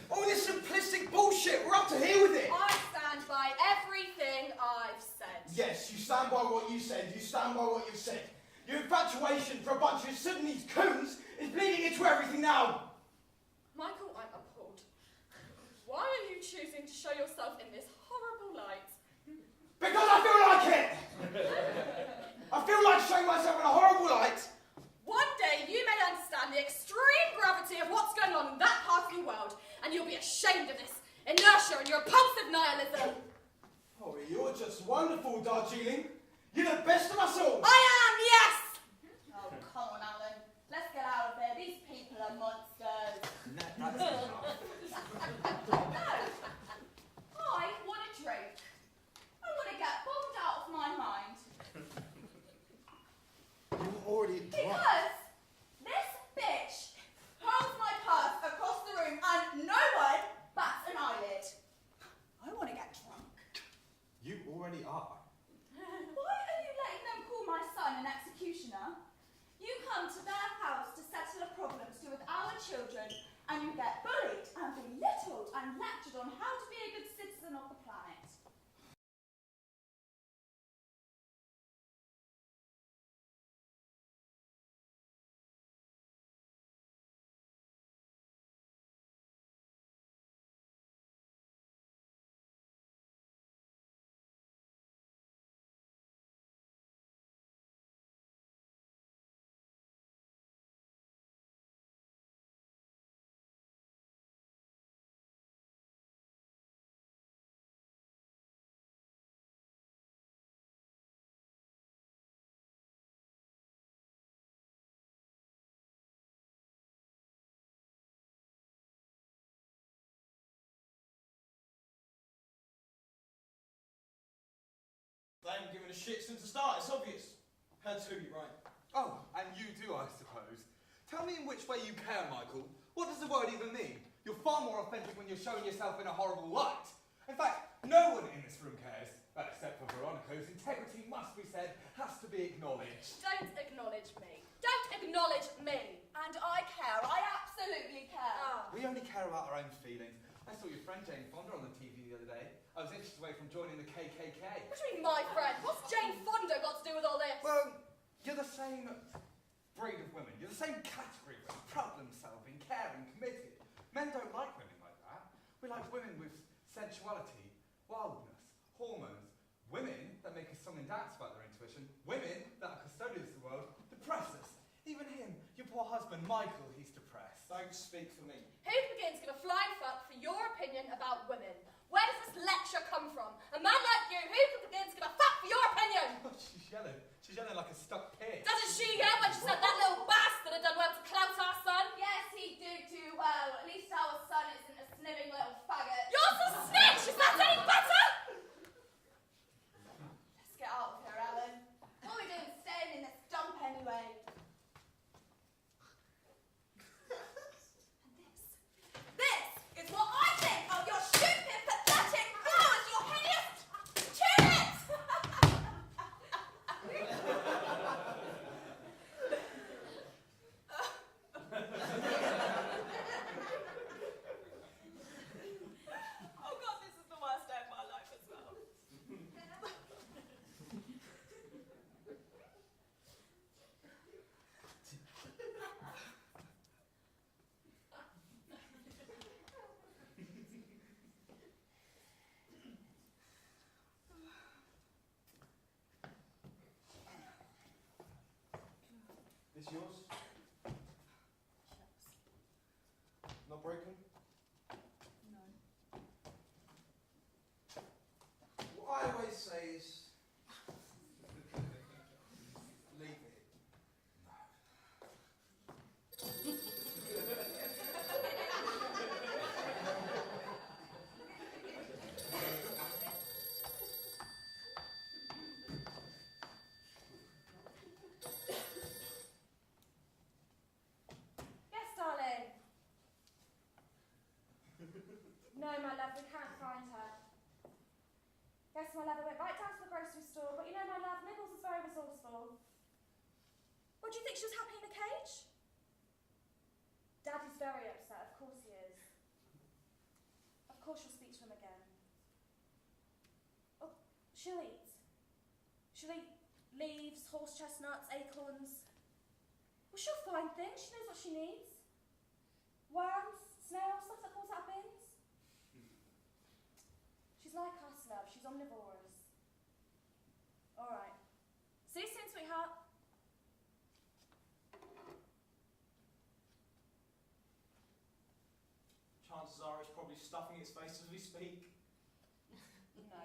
[SPEAKER 1] All this simplistic bullshit. We're up to here with it.
[SPEAKER 2] I stand by everything I've said.
[SPEAKER 1] Yes, you stand by what you said. You stand by what you said. Your infatuation for a bunch of Sudanese coons is bleeding into everything now.
[SPEAKER 2] Michael, I'm appalled. Why are you choosing to show yourself in this horrible light?
[SPEAKER 1] Because I feel like it. I feel like showing myself in a horrible light.
[SPEAKER 2] One day you may understand the extreme gravity of what's going on in that part of the world, and you'll be ashamed of this inertia and your repulsive nihilism.
[SPEAKER 1] Oh, you're just wonderful, Darjeeling. You're the best of us all.
[SPEAKER 2] I am, yes!
[SPEAKER 4] Oh, come on, Alan. Let's get out of here. These people are monsters.
[SPEAKER 1] That's enough.
[SPEAKER 4] No. I want a drink. I want to get bombed out of my mind.
[SPEAKER 1] You're already drunk.
[SPEAKER 4] Because this bitch hurls my purse across the room and no one bats an eyelid. I want to get drunk.
[SPEAKER 1] You already are.
[SPEAKER 4] Why are you letting them call my son an executioner? You come to their house to settle a problem to do with our children, and you get bullied and belittled and lectured on how to be a good citizen of the planet.
[SPEAKER 1] They haven't given a shit since the start, it's obvious. Her too, you're right.
[SPEAKER 3] Oh, and you do, I suppose. Tell me in which way you care, Michael. What does the word even mean? You're far more authentic when you're showing yourself in a horrible light. In fact, no one in this room cares, except for Veronica, whose integrity, must be said, has to be acknowledged.
[SPEAKER 2] Don't acknowledge me. Don't acknowledge me.
[SPEAKER 4] And I care. I absolutely care.
[SPEAKER 2] Ah.
[SPEAKER 3] We only care about our own feelings. I saw your friend Jane Fonda on the TV the other day. I was inches away from joining the KKK.
[SPEAKER 2] What do you mean, my friend? What's Jane Fonda got to do with all this?
[SPEAKER 3] Well, you're the same breed of women. You're the same category of women. Problem-solving, caring, committed. Men don't like women like that. We like women with sensuality, wildness, hormones. Women that make us song and dance about their intuition. Women that are custodians of the world. Depress us. Even him, your poor husband, Michael, he's depressed.
[SPEAKER 1] Don't speak for me.
[SPEAKER 2] Who begins to give a flying fuck for your opinion about women? Where does this lecture come from? A man like you, who begins to give a fuck for your opinion?
[SPEAKER 3] Oh, she's yelling. She's yelling like a stuck pig.
[SPEAKER 2] Doesn't she yell when she said that little bastard had done well to clout our son?
[SPEAKER 4] Yes, he did do well. At least our son isn't a snivelling little faggot.
[SPEAKER 2] You're a snitch! Is that any better?
[SPEAKER 4] Let's get out of here, Ellen. What are we doing staying in this dump anyway? This is what I think of your stupid, pathetic flowers, your hideous tulips! Oh God, this is the worst day of my life as well.
[SPEAKER 1] This yours? Not broken?
[SPEAKER 4] No.
[SPEAKER 1] What I always say is, leave it.
[SPEAKER 2] Yes, darling. No, my love, we can't find her. Yes, my love, I went right down to the grocery store, but you know, my love, Nibbles is very resourceful. What, do you think she was happy in a cage? Daddy's very upset, of course he is. Of course she'll speak to him again. Oh, she'll eat. She'll eat leaves, horse chestnuts, acorns. Well, she'll find things, she knows what she needs. Worms, snails, stuff that falls out of bins. She's like us, love. She's omnivorous. All right. See you soon, sweetheart.
[SPEAKER 1] Chances are it's probably stuffing its face as we speak.
[SPEAKER 2] No.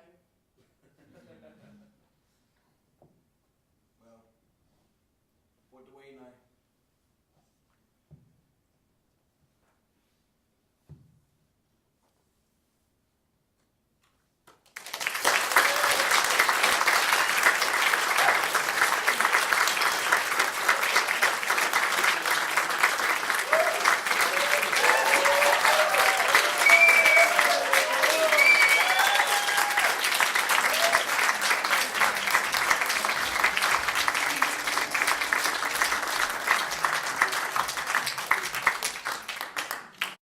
[SPEAKER 1] Well, what do we know?